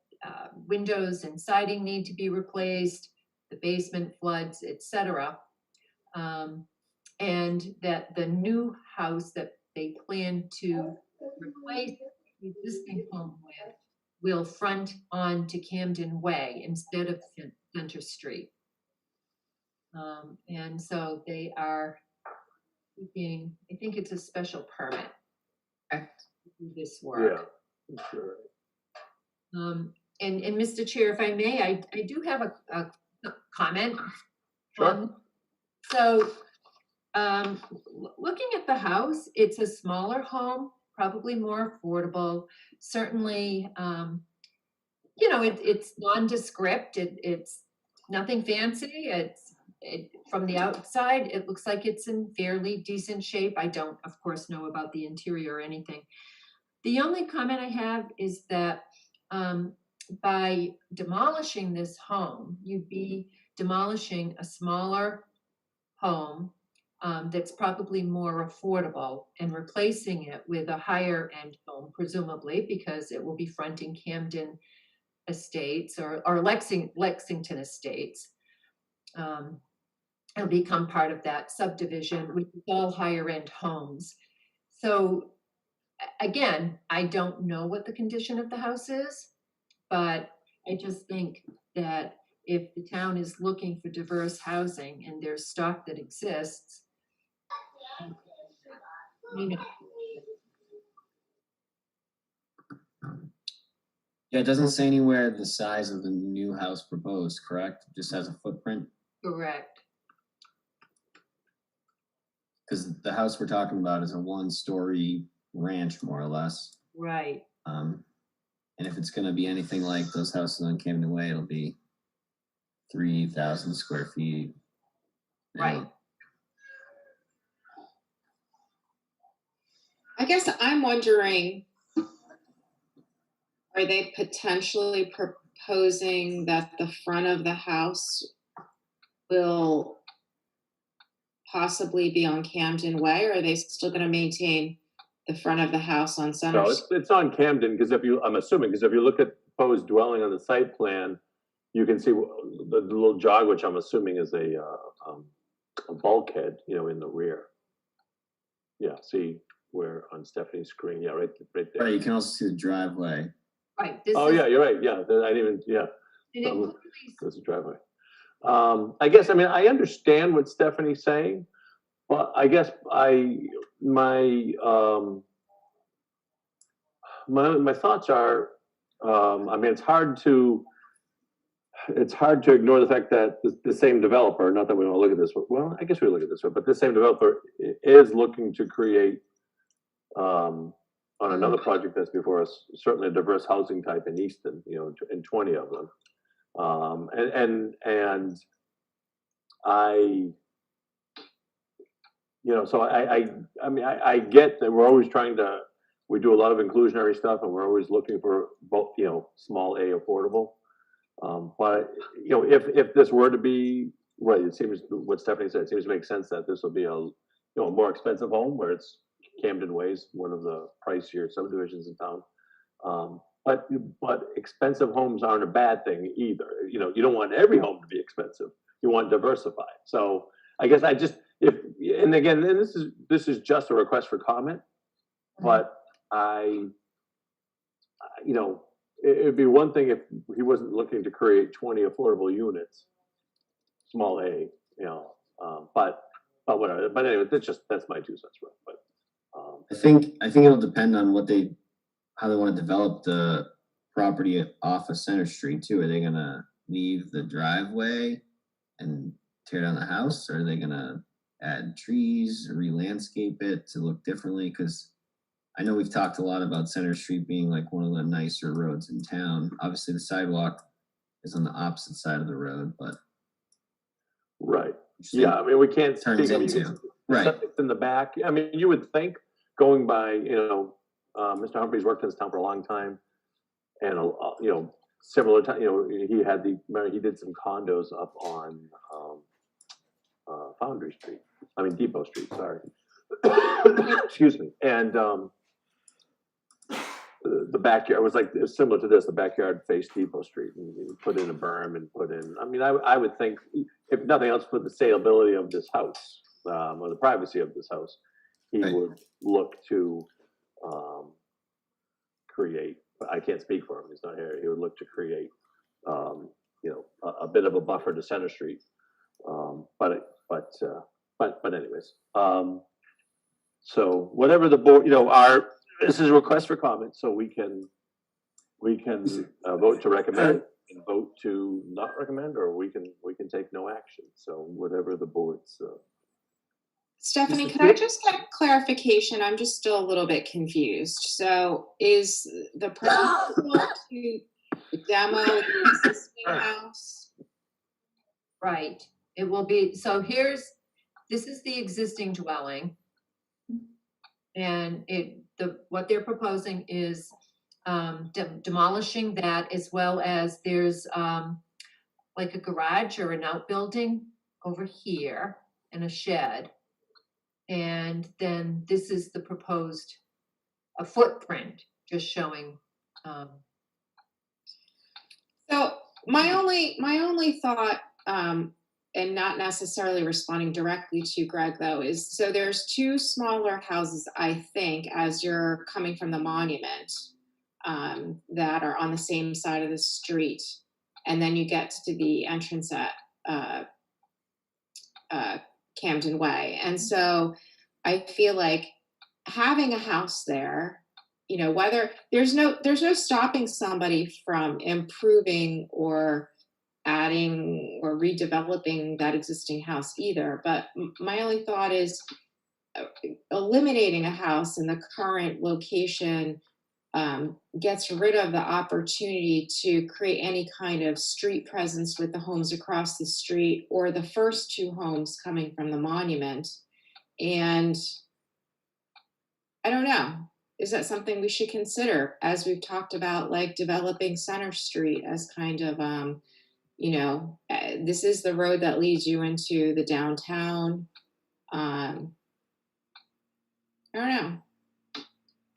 windows and siding need to be replaced, the basement floods, etc. And that the new house that they plan to replace the existing home with will front onto Camden Way instead of Center Street. And so they are seeking, I think it's a special permit to do this work. Yeah, sure. And Mr. Chair, if I may, I do have a comment. Sure. So, looking at the house, it's a smaller home, probably more affordable. Certainly, it's nondescript. It's nothing fancy. From the outside, it looks like it's in fairly decent shape. I don't, of course, know about the interior or anything. The only comment I have is that by demolishing this home, you'd be demolishing a smaller home that's probably more affordable and replacing it with a higher end home, presumably, because it will be fronting Camden Estates or Lexington Estates. It'll become part of that subdivision with all higher end homes. So again, I don't know what the condition of the house is, but I just think that if the town is looking for diverse housing and there's stock that exists, Yeah, it doesn't say anywhere the size of the new house proposed, correct? It just has a footprint, Correct. because the house we're talking about is a 1-story ranch, more or less. Right. And if it's gonna be anything like those houses on Camden Way, it'll be 3,000 square feet. Right. I guess I'm wondering, are they potentially proposing that the front of the house will possibly be on Camden Way, or are they still going to maintain the front of the house on Center No, Street? it's on Camden, because I'm assuming, because if you look at proposed dwelling on the site plan, you can see the little jog, which I'm assuming is a bulkhead, in the rear. Yeah, see where on Stephanie's screen, yeah, right there. Right, you can also see the driveway. Right. This Oh, is, yeah, you're right, yeah, I didn't even, yeah, and it clearly there's a driveway. I guess, I understand what Stephanie's saying, but I guess my thoughts are, it's hard to ignore the fact that the same developer, not that we want to look at this, well, I guess we look at this, but the same developer is looking to create, on another project that's before us, certainly a diverse housing type in Easton, and 20 of them. And I, so I get that we're always we do a lot of inclusionary stuff, and we're always looking for both, small A affordable. But if this were to be right, it seems what Stephanie said, it seems to make sense that this will be a more expensive home, where it's Camden Way's one of the pricier subdivisions in town. But expensive homes aren't a bad thing either. You don't want every home to be expensive. You want diversified. So I guess and again, this is just a request for comment, but it'd be one thing if he wasn't looking to create 20 affordable units, small A, but whatever. But anyway, that's my 2 cents worth. But I think it'll depend on how they want to develop the property off of Center Street too. Are they gonna leave the driveway and tear down the house, or are they gonna add trees, re-landscape it to look differently? Because I know we've talked a lot about Center Street being like one of the nicer roads in town. Obviously, the sidewalk is on the opposite side of the road, but right, yeah. We can't turns into right. Something's in the back. You would think, going by, Mr. Humphrey's worked in this town for a long time, and similar time, he did some condos up on Foundry Street. Depot Street. Sorry. Excuse me. And the backyard was similar to this. The backyard faced Depot Street, and you put in a berm and put in. I would think, if nothing else, for the saleability of this house, or the privacy of this house, he would look to create. I can't speak for him; he's not here. He would look to create, a bit of a buffer to Center Street. But anyways, so whatever the board, this is a request for comment, so we can vote to recommend and vote to not recommend, or we can take no action. So whatever the board's. Stephanie, could I just get clarification? I'm just still a little bit confused. So is the proposal to demo the existing house? right. It will be, so this is the existing dwelling. And what they're proposing is demolishing that, as well as there's like a garage or an outbuilding over here and a shed. And then this is the proposed footprint, just showing. So my only thought, and not necessarily responding directly to Greg though, is so there's 2 smaller houses, I think, as you're coming from the monument, that are on the same side of the street, and then you get to the entrance at Camden Way. And so I feel like having a house there, you know, whether there's no stopping somebody from improving or adding or redeveloping that existing house either. But my only thought is eliminating a house in the current location gets rid of the opportunity to create any kind of street presence with the homes across the street or the first two homes coming from the monument. And I don't know, is that something we should consider as we've talked about, like developing Center Street as kind of, you know, this is the road that leads you into the downtown. I don't know.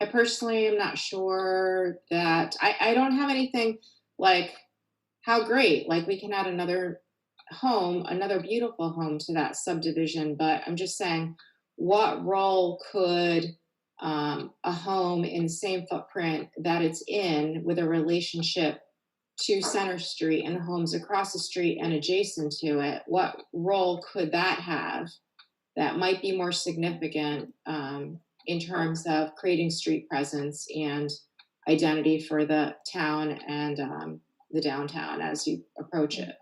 I personally am not sure that I don't have anything like how great, like we can add another home, another beautiful home to that subdivision. But I'm just saying, what role could a home in the same footprint that it's in with a relationship to Center Street and the homes across the street and adjacent to it, what role could that have that might be more significant in terms of creating street presence and identity for the town and the downtown as you approach it?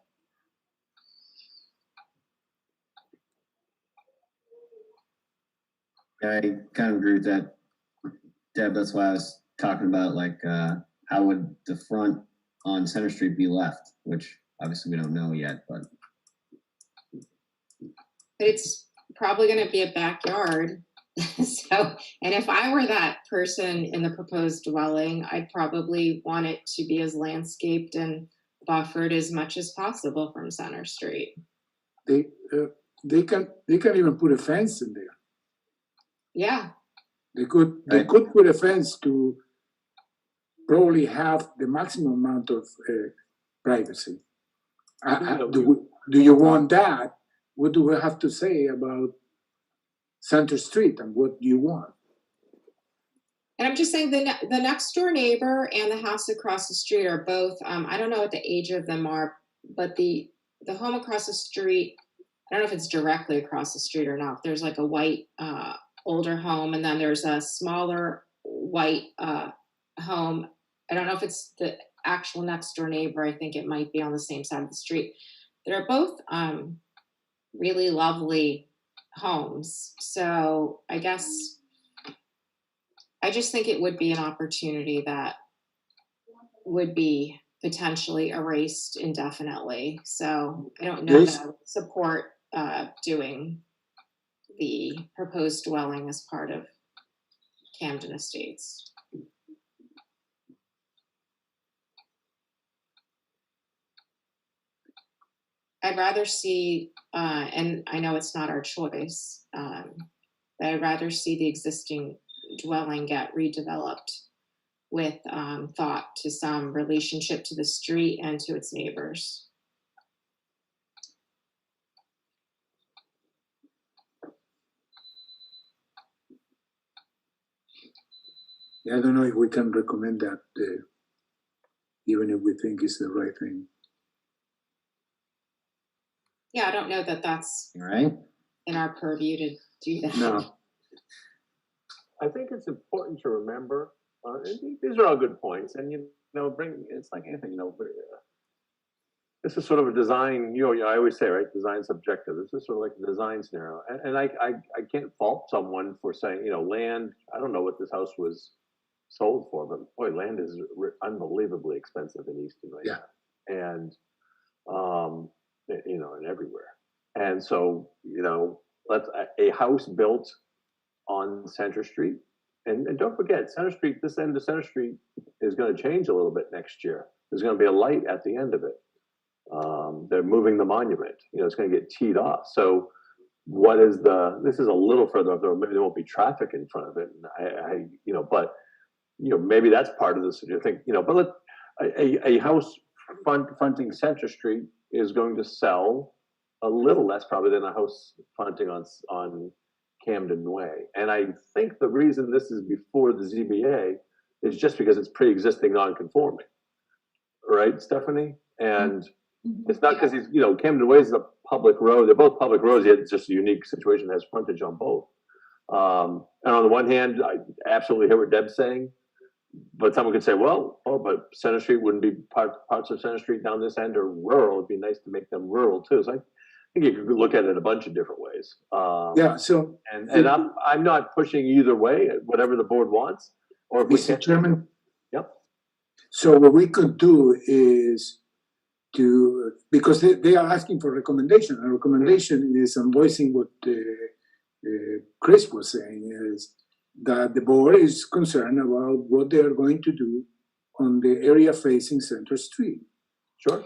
I kind of agree with that, Deb. That's why I was talking about like how would the front on Center Street be left, which obviously we don't know yet, but It's probably going to be a backyard. So, and if I were that person in the proposed dwelling, I'd probably want it to be as landscaped and buffered as much as possible from Center Street. They can even put a fence in there. Yeah. They could put a fence to probably have the maximum amount of privacy. Do you want that? What do we have to say about Center Street and what do you want? And I'm just saying the next door neighbor and the house across the street are both, I don't know what the age of them are, but the home across the street, I don't know if it's directly across the street or not. There's like a white older home, and then there's a smaller white home. I don't know if it's the actual next door neighbor. I think it might be on the same side of the street. They're both really lovely homes. So I guess I just think it would be an opportunity that would be potentially erased indefinitely. So I don't know that I would support doing the proposed dwelling as part of Camden Estates. I'd rather see, and I know it's not our choice, but I'd rather see the existing dwelling get redeveloped with thought to some relationship to the street and to its neighbors. Yeah, I don't know if we can recommend that, even if we think it's the right thing. Yeah, I don't know that that's right in our purview to do that. No. I think it's important to remember, these are all good points, and it's like anything, this is sort of a design, I always say, right, design subjective. This is sort of like a design scenario. And I can't fault someone for saying, land, I don't know what this house was sold for, but boy, land is unbelievably expensive in Easton right now. And, and everywhere. And so, let's a house built on Center Street. And don't forget, Center Street, this end of Center Street is going to change a little bit next year. There's going to be a light at the end of it. They're moving the monument. It's going to get teed off. So what is this is a little further up there. Maybe there won't be traffic in front of it. And but maybe that's part of this. I think, but a house fronting Center Street is going to sell a little less probably than a house fronting on Camden Way. And I think the reason this is before the ZBA is just because it's pre-existing non-conforming. Right, Stephanie? And it's not because he's, Camden Way is a public road. They're both public roads, yet it's just a unique situation that has frontage on both. And on the one hand, I absolutely hear what Deb's saying. but someone could say, well, oh, but Center Street wouldn't be parts of Center Street down this end are rural. It'd be nice to make them rural too. So I think you could look at it a bunch of different ways. Yeah, so. And I'm not pushing either way, whatever the board wants, or if we Mr. can. Chairman? Yep. So what we could do is because they are asking for recommendation. A recommendation is, I'm voicing what Chris was saying, is that the board is concerned about what they are going to do on the area facing Center Street. Sure.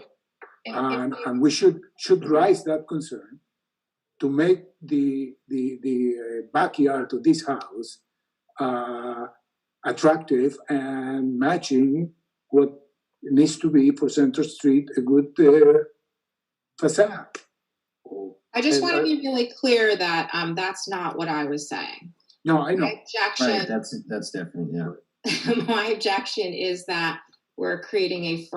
And we should raise that concern to make the backyard of this house attractive and matching what needs to be for Center Street a good facade. I just want to be really clear that that's not what I was saying. No, I know. My objection, Right, that's different, yeah. my objection is that we're creating a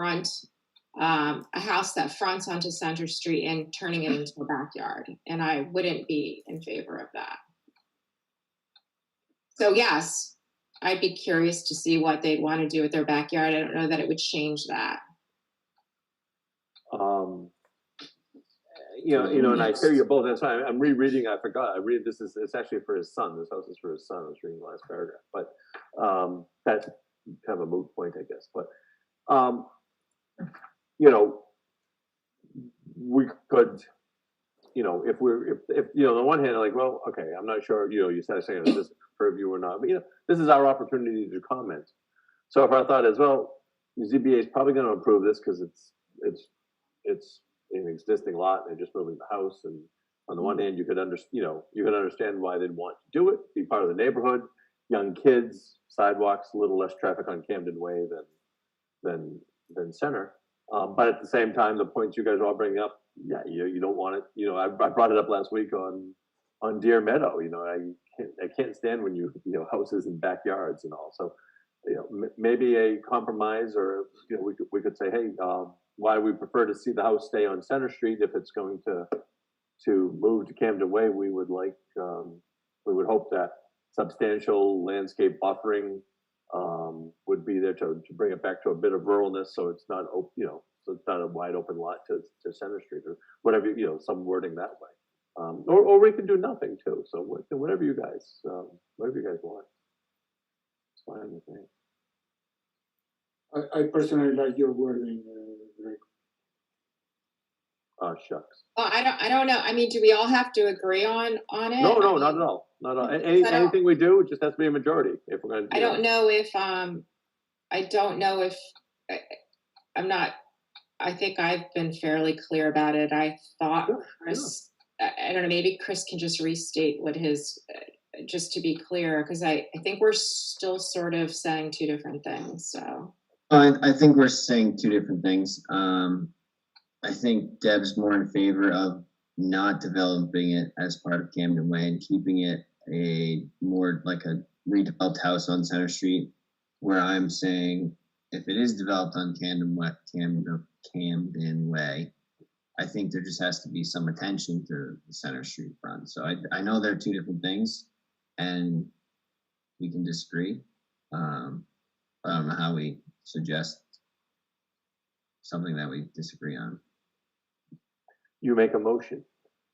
house that fronts onto Center Street and turning it into a backyard. And I wouldn't be in favor of that. So yes, I'd be curious to see what they'd want to do with their backyard. I don't know that it would change that. And I hear you both. That's why I'm rereading. I forgot. It's actually for his son. This house is for his son. I was reading the last paragraph, but that's kind of a moot point, I guess. But we could, if on the one hand, like, well, okay, I'm not sure. You started saying this is purview or not, but this is our opportunity to comment. So if our thought is, well, the ZBA is probably going to approve this because it's an existing lot and they're just moving the house, and on the one hand you could understand why they'd want to do it, be part of the neighborhood, young kids, sidewalks, a little less traffic on Camden Way than Center, but at the same time the points you guys are all bringing up, you don't want it. I brought it up last week on Deer Meadow. I can't stand when houses and backyards and all. So maybe a compromise, or we could say, hey, why we prefer to see the house stay on Center Street. If it's going to move to Camden Way, we would hope that substantial landscape buffering would be there to bring it back to a bit of ruralness, so it's not so it's not a wide open lot to Center Street, or whatever, some wording that way. Or we can do nothing too. So whatever you guys want, it's fine with me. I personally like your wording, Greg. Shucks. Well, I don't know. I mean, do we all have to agree on it? No, not at all. Not at all. Anything we do, it just has to be a majority. If we're going to. I don't know if I'm not. I think I've been fairly clear about it. I thought Chris. I don't know. Maybe Chris can just restate what his. Just to be clear, because I think we're still sort of saying two different things. So. I think we're saying two different things. I think Deb's more in favor of not developing it as part of Camden Way and keeping it a more like a redeveloped house on Center Street, where I'm saying if it is developed on Camden Way, I think there just has to be some attention to the Center Street front. So I know they're two different things, and we can disagree. I don't know how we suggest something that we disagree on. You make a motion,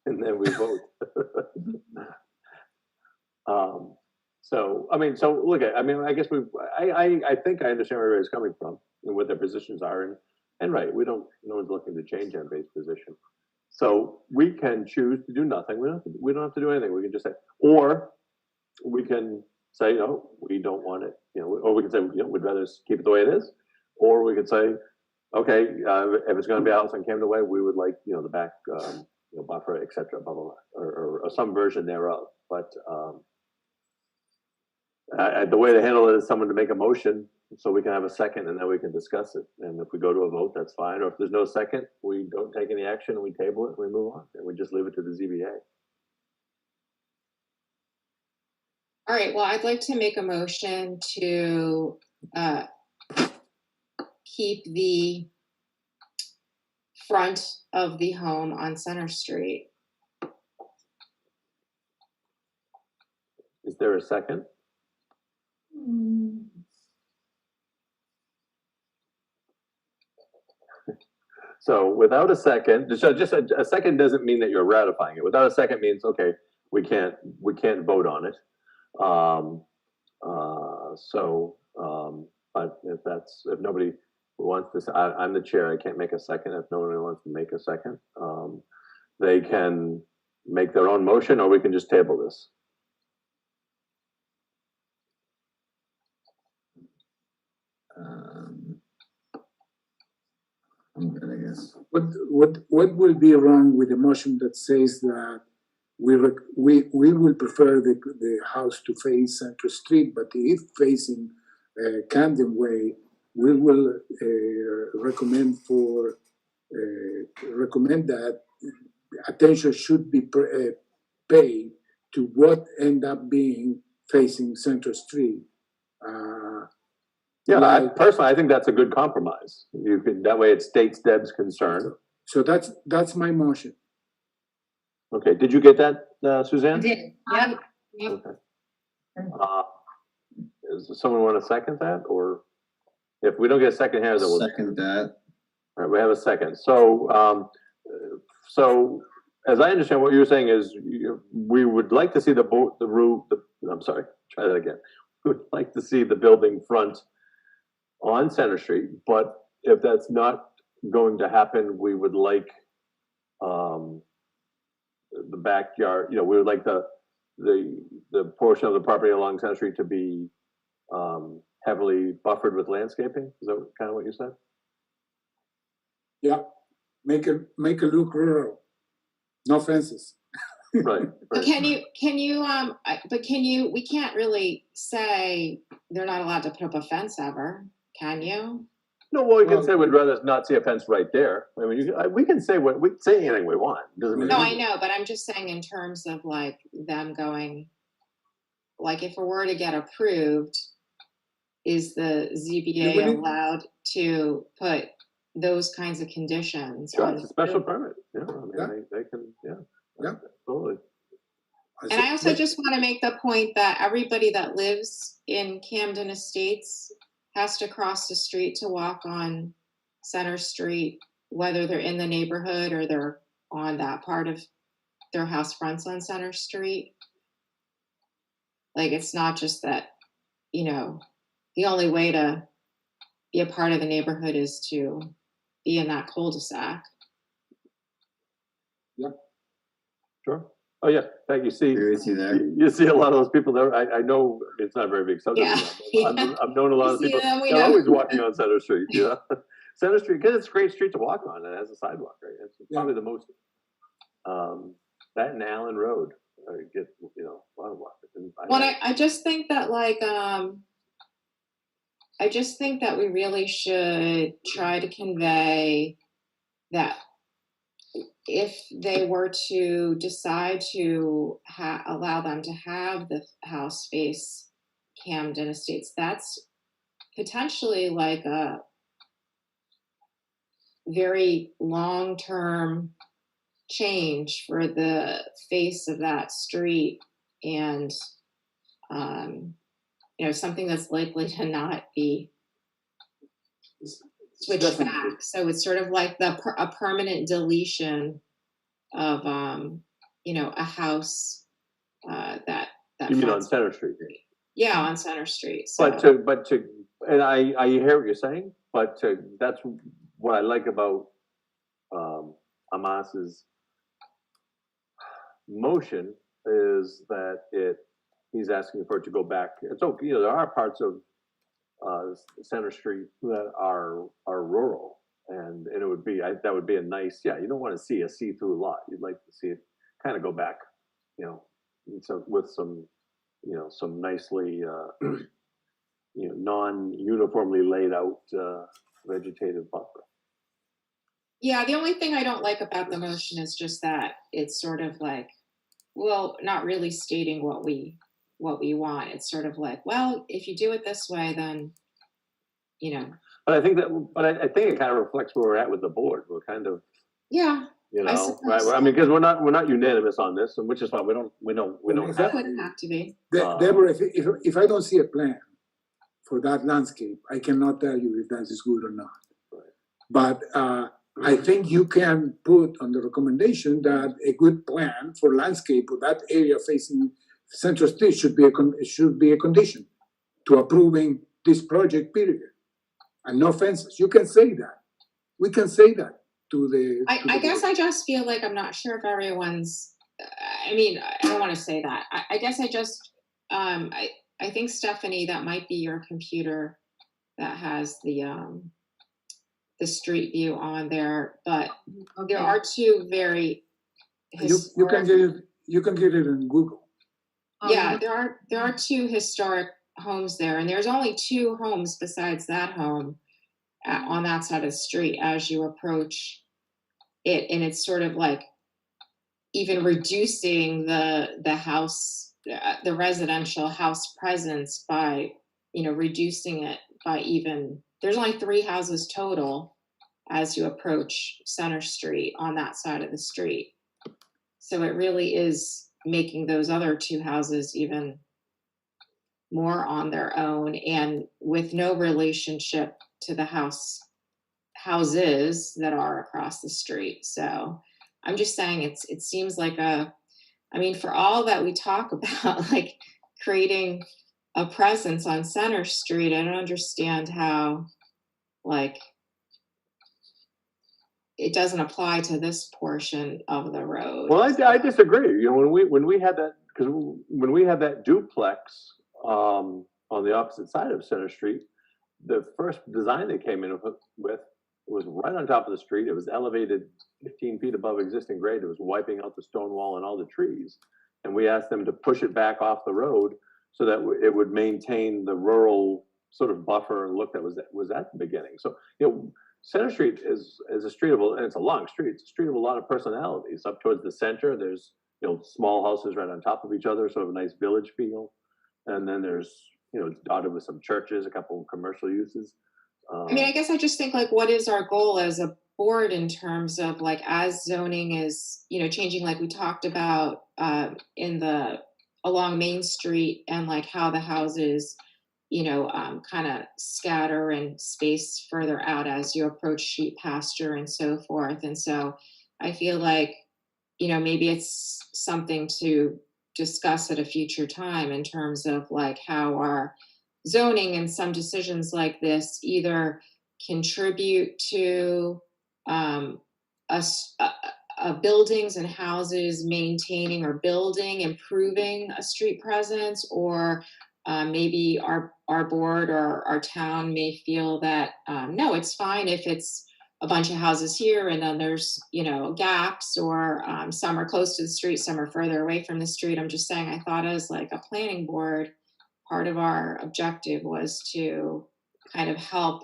and then we vote. So look at. I guess I think I understand where everybody's coming from and what their positions are, and right. No one's looking to change MBA's position. So we can choose to do nothing. We don't have to do anything. We can just say, or we can say, no, we don't want it. Or we can say, we'd rather keep it the way it is. Or we could say, okay, if it's going to be a house on Camden Way, we would like, the back, buffer, et cetera, blah, blah, blah, or some version thereof. But the way to handle it is someone to make a motion so we can have a second and then we can discuss it. And if we go to a vote, that's fine. Or if there's no second, we don't take any action and we table it and we move on. And we just leave it to the ZBA. All right. Well, I'd like to make a motion to keep the front of the home on Center Street. Is there a second? So without a second, just a second doesn't mean that you're ratifying it. Without a second means, okay, we can't vote on it. But if nobody wants to, I'm the chair, I can't make a second. If nobody wants to make a second, they can make their own motion, or we can just table this. I'm good, I guess. What will be wrong with the motion that says that we will prefer the house to face Central Street, but if facing Camden Way, we will recommend that attention should be paid to what end up being facing Central Street. Yeah, personally, I think that's a good compromise. You could, that way it states Deb's concern. So that's my motion. Okay, did you get that, Suzanne? Did, yeah. Okay. Does someone want to second that, or if we don't get a second here, then we'll second that. All right, we have a second. So, so as I understand, what you're saying is we would like to see I'm sorry, try that again. We would like to see the building front on Center Street, but if that's not going to happen, we would like the backyard. You know, we would like the portion of the property along Center Street to be heavily buffered with landscaping. Is that kind of what you said? Yeah, make it look rural. No fences. Right. But we can't really say they're not allowed to put up a fence ever, can you? No, well, we can say we'd rather not see a fence right there. I mean, we can say anything we want. Doesn't mean No, I know, but I'm just saying in terms of like them going, like if it were to get approved, is the ZBA allowed to put those kinds of conditions? Sure, it's a special permit. Yeah, I mean, they can, Yeah. Totally. And I also just want to make the point that everybody that lives in Camden Estates has to cross the street to walk on Center Street, whether they're in the neighborhood or they're on that part of their house fronts on Center Street. Like, it's not just that, you know, the only way to be a part of the neighborhood is to be in that cul-de-sac. Yeah. Sure. Oh yeah, thank you. See, Agree with you there. you see a lot of those people there. I know it's not a very big subdivision. Yeah. I've known a lot of We see people. them, we They're know. always walking on Center Street. Yeah, Center Street, because it's a great street to walk on. And it has a sidewalk, right? It's probably the most. That and Allen Road get a lot of walkers. Well, I just think that I just think that we really should try to convey that if they were to decide to allow them to have the house face Camden Estates, that's potentially like a very long-term change for the face of that street, and something that's likely to not be switched back. So it's sort of like a permanent deletion of a house that you mean on Center Street? Yeah, on Center Street. So. But and I hear what you're saying, but that's what I like about Amas's motion is that he's asking for it to go back. It's okay, there are parts of Center Street that are rural, and it would be that would be a nice, you don't want to see a see-through lot. You'd like to see it kind of go back, so with some some nicely non-uniformly laid out vegetative buffer. Yeah, the only thing I don't like about the motion is just that it's sort of like, well, not really stating what we want. It's sort of like, well, if you do it this way, then, But I think it kind of reflects where we're at with the board. We're kind of, yeah, right? I mean, because we're not unanimous on this, and which is why we don't that wouldn't have to be. Deborah, if I don't see a plan for that landscape, I cannot tell you if that is good or not. But I think you can put on the recommendation that a good plan for landscape of that area facing Central Street should be a condition to approving this project, period. And no fences. You can say that. We can say that to the. I guess I just feel like I'm not sure if everyone's, I mean, I don't want to say that. I guess I just, I think Stephanie, that might be your computer that has the street view on there, but there are two very You can get it in Google. Yeah, there are two historic homes there, and there's only two homes besides that home on that side of the street as you approach it, and it's sort of like even reducing the house, the residential house presence by, reducing it by even, there's only 3 houses total as you approach Center Street on that side of the street. So it really is making those other 2 houses even more on their own and with no relationship to the houses that are across the street. So I'm just saying it seems like for all that we talk about, like creating a presence on Center Street, I don't understand how, like, it doesn't apply to this portion of the road. Well, I disagree. When we had that, because when we had that duplex on the opposite side of Center Street, the first design they came in with was right on top of the street. It was elevated 15 feet above existing grade. It was wiping out the stone wall and all the trees. And we asked them to push it back off the road so that it would maintain the rural sort of buffer and look that was at the beginning. So, Center Street is a street and it's a long street. It's a street of a lot of personalities. Up towards the center, there's small houses right on top of each other, sort of a nice village feel. And then there's it's dotted with some churches, a couple of commercial uses. I guess I just think, like, what is our goal as a board in terms of, like, as zoning is changing, like we talked about along Main Street, and like how the houses kind of scatter and space further out as you approach sheep pasture and so forth. And so I feel like, maybe it's something to discuss at a future time in terms of like how our zoning and some decisions like this either contribute to buildings and houses maintaining or improving a street presence, or maybe our board or our town may feel that, no, it's fine if it's a bunch of houses here and then there's, gaps, or some are close to the street, some are further away from the street. I'm just saying, I thought as like a planning board, part of our objective was to kind of help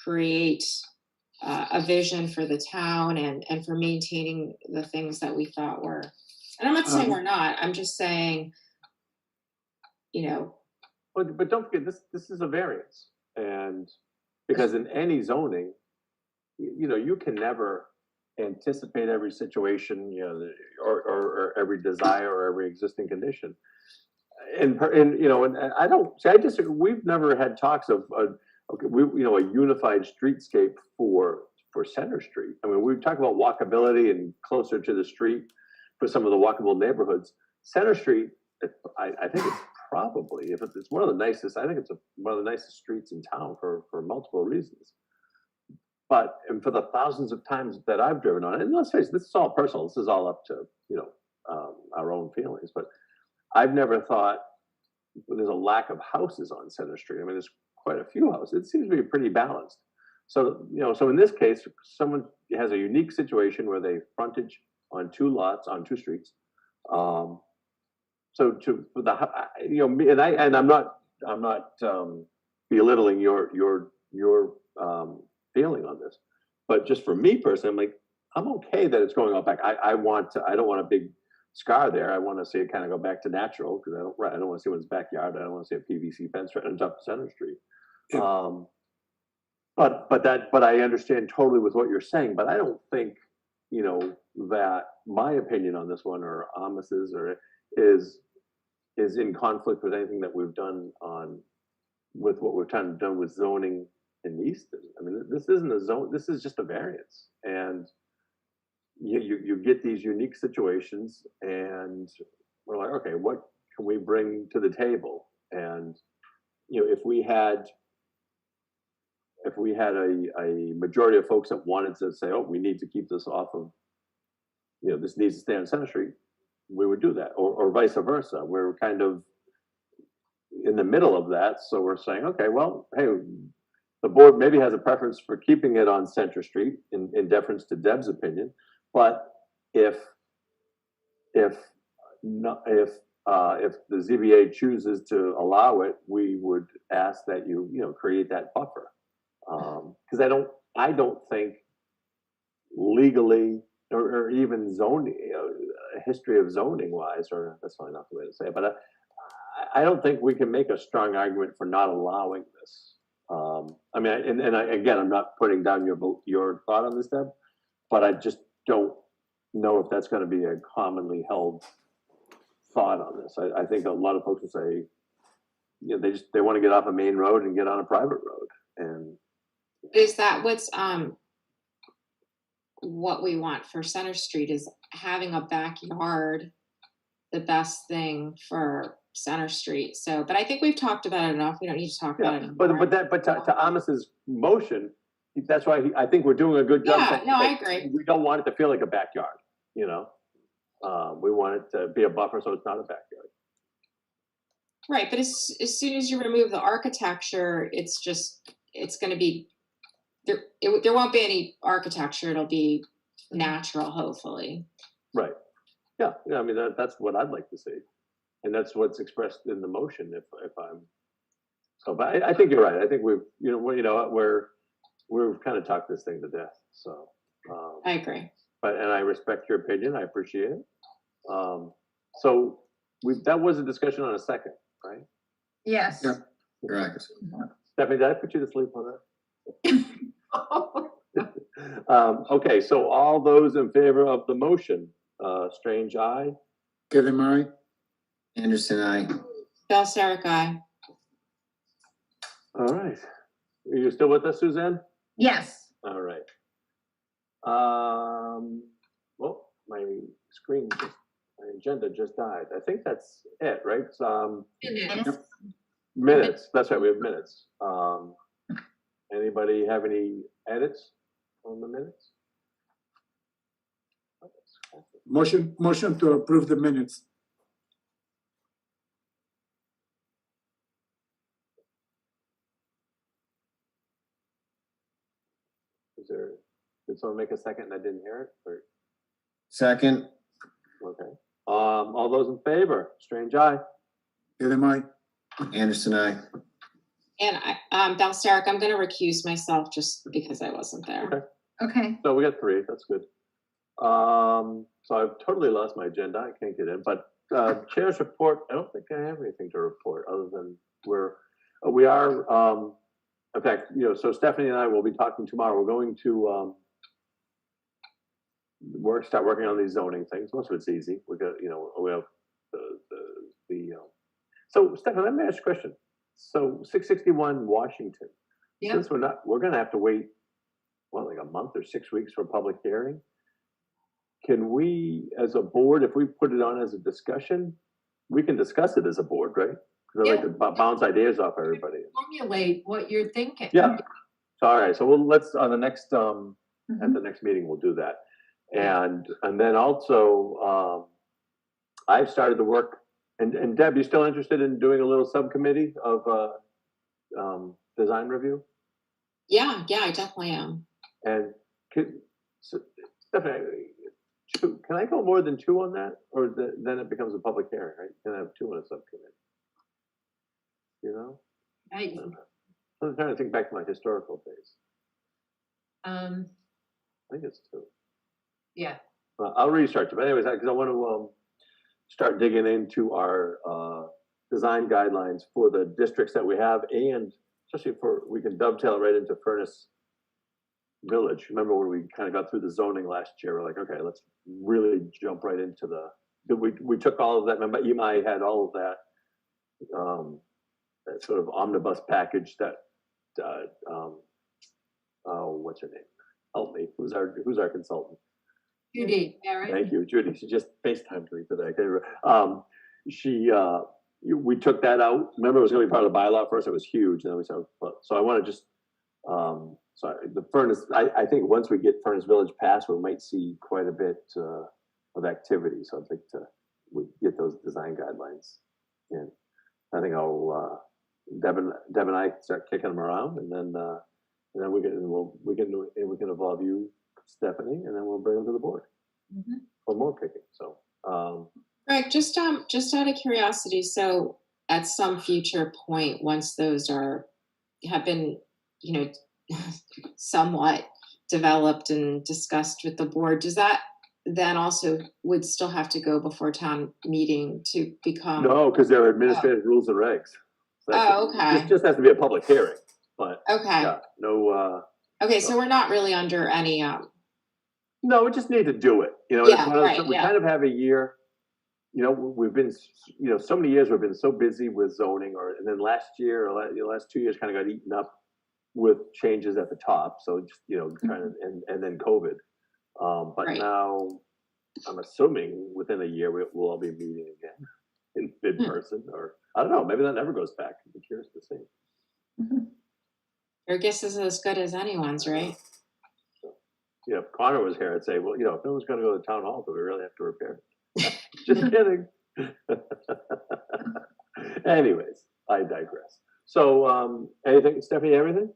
create a vision for the town and for maintaining the things that we thought were, and I'm not saying we're not, I'm just saying, But don't forget, this is a variance, and because in any zoning, you can never anticipate every situation, or every desire or every existing condition. And I don't see. I disagree. We've never had talks of a unified streetscape for Center Street. I mean, we've talked about walkability and closer to the street for some of the walkable neighborhoods. Center Street, I think it's probably, if it's one of the nicest, I think it's one of the nicest streets in town for multiple reasons. But and for the thousands of times that I've driven on it, and let's face it, this is all personal. This is all up to our own feelings. But I've never thought there's a lack of houses on Center Street. I mean, there's quite a few houses. It seems to be pretty balanced. So so in this case, someone has a unique situation where they frontage on 2 lots on 2 streets. So for the and I'm not belittling your feeling on this, but just for me personally, I'm okay that it's going out back. I don't want a big scar there. I want to see it kind of go back to natural, because I don't want to see one's backyard. I don't want to see a PVC fence right on top of Center Street. Yeah. But I understand totally with what you're saying. But I don't think that my opinion on this one, or Amos's, or is in conflict with anything that we've done with what we're trying to do with zoning in Easton. I mean, this isn't a zone, this is just a variance. And you get these unique situations and we're like, okay, what can we bring to the table? And, you know, if we had a majority of folks that wanted to say, oh, we need to keep this off of, you know, this needs to stay on Center Street, we would do that, or vice versa. We're kind of in the middle of that. So we're saying, okay, well, hey, the board maybe has a preference for keeping it on Center Street in deference to Deb's opinion. But if the ZBA chooses to allow it, we would ask that you create that buffer. Because I don't think legally or even zoning, history of zoning wise, or that's probably not the way to say it, but I don't think we can make a strong argument for not allowing this. I mean, again, I'm not putting down your thought on this, Deb, but I just don't know if that's going to be a commonly held thought on this. I think a lot of folks will say, you know, they want to get off a main road and get on a private road. And Is that what we want for Center Street, is having a backyard the best thing for Center Street? So, but I think we've talked about it enough. We don't need to talk about it anymore. But to Amos's motion, that's why I think we're doing a good job. Yeah, no, I agree. We don't want it to feel like a backyard, you know? We want it to be a buffer, so it's not a backyard. Right, but as soon as you remove the architecture, it's going to be, there won't be any architecture. It'll be natural, hopefully. Right. Yeah. I mean, that's what I'd like to see. And that's what's expressed in the motion if I'm, so, but I think you're right. I think we've kind of talked this thing to death. So. I agree. And I respect your opinion. I appreciate it. So that was a discussion on a second, right? Yes. Yeah. Correct. Stephanie, did I put you to sleep on that? Okay, so all those in favor of the motion, Strange, aye. Kevin, aye. Anderson, aye. Balsaric, aye. All right. Are you still with us, Suzanne? Yes. All right. Well, my agenda just died. I think that's it, right? Minutes. That's right. We have minutes. Anybody have any edits on the minutes? Motion to approve the minutes. Did someone make a second and I didn't hear it? Or? Second. Okay. All those in favor? Strange, aye. Kevin, aye. Anderson, aye. And Balsaric, I'm going to recuse myself just because I wasn't there. Okay. Okay. So we got 3. That's good. So I've totally lost my agenda. I can't get in. But chair's report, I don't think I have anything to report other than we are, in fact, so Stephanie and I will be talking tomorrow. We're going to start working on these zoning things. Most of it's easy. We got, we have so Stephanie, let me ask you a question. So 661 Washington, Yeah. since we're going to have to wait, like a month or 6 weeks for a public hearing. Can we, as a board, if we put it on as a discussion, we can discuss it as a board, right? Because I like to bounce ideas off everybody. Formulate what you're thinking. Yeah. So, all right. So let's on the next at the next meeting we'll do that, and then also I've started to work. And Deb, you still interested in doing a little subcommittee of design review? Yeah, I definitely am. And Stephanie, can I go more than 2 on that, or then it becomes a public hearing, right? Can I have 2 on a subcommittee? I'm trying to think back to my historical days. I think it's 2. Yeah. I'll research it, but anyways, because I want to start digging into our design guidelines for the districts that we have, and especially we can dovetail right into Furnace Village. Remember when we kind of got through the zoning last year? We're like, okay, let's really jump right into we took all of that. Remember, EMI had all of that, that sort of omnibus package that oh, what's her name? Help me. Who's our consultant? Judy, Barrett. Thank you, Judy. She just FaceTimed me today. I can't remember. We took that out. Remember, it was going to be part of the bylaw first. It was huge. And then we said, so I want to just, so the Furnace, I think once we get Furnace Village passed, we might see quite a bit of activity. So I'd like to get those design guidelines in. I think I'll, Deb and I start kicking them around, and then we can involve you, Stephanie, and then we'll bring them to the board for more kicking. So, Greg, just out of curiosity, so at some future point, once those have been, somewhat developed and discussed with the board, does that then also would still have to go before town meeting to become? no, because there are administrative rules and regs. So okay. It just has to be a public hearing, but Okay. yeah, no. Okay, so we're not really under any. No, we just need to do it. Yeah, it's one of those- right, we yeah. kind of have a year. We've been, so many years we've been so busy with zoning, and then last year or last 2 years kind of got eaten up with changes at the top. So just trying to, and then COVID. But Right. now I'm assuming within a year we'll all be meeting again in person, or I don't know. Maybe that never goes back. I'm curious to see. Your guess is as good as anyone's, right? If Connor was here, I'd say, well, if no one's going to go to the town hall, do we really have to repair it? Just kidding. Anyways, I digress. So, anything, Stephanie? Everything?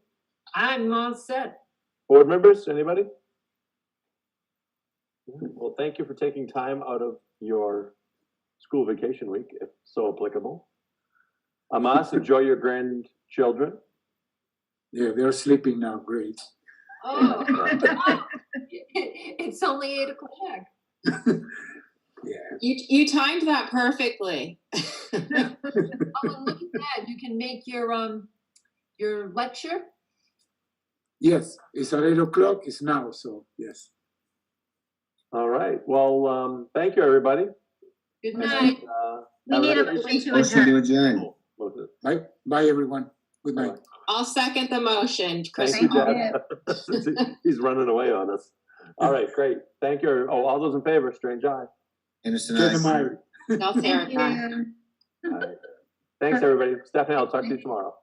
I'm all set. Board members? Anybody? Well, thank you for taking time out of your school vacation week, if so applicable. Amos, enjoy your grandchildren. Yeah, they're sleeping now. Great. Oh, it's only 8 o'clock. Yeah. You timed that perfectly. Oh, and look at that. You can make your lecture. Yes, it's at 8 o'clock. It's now, so yes. All right. Well, thank you, everybody. Good night. We need a motion to Motion adjourn. to adjourn. Bye, everyone. Good night. I'll second the motion. Thank you, Thank Deb. He's running away on us. All right, great. Thank you. Oh, all those in favor, strange eye. Anderson, Get them aye. out. Del Thank Sarah. you. All right. Thanks, everybody. Stephanie, I'll talk to you tomorrow.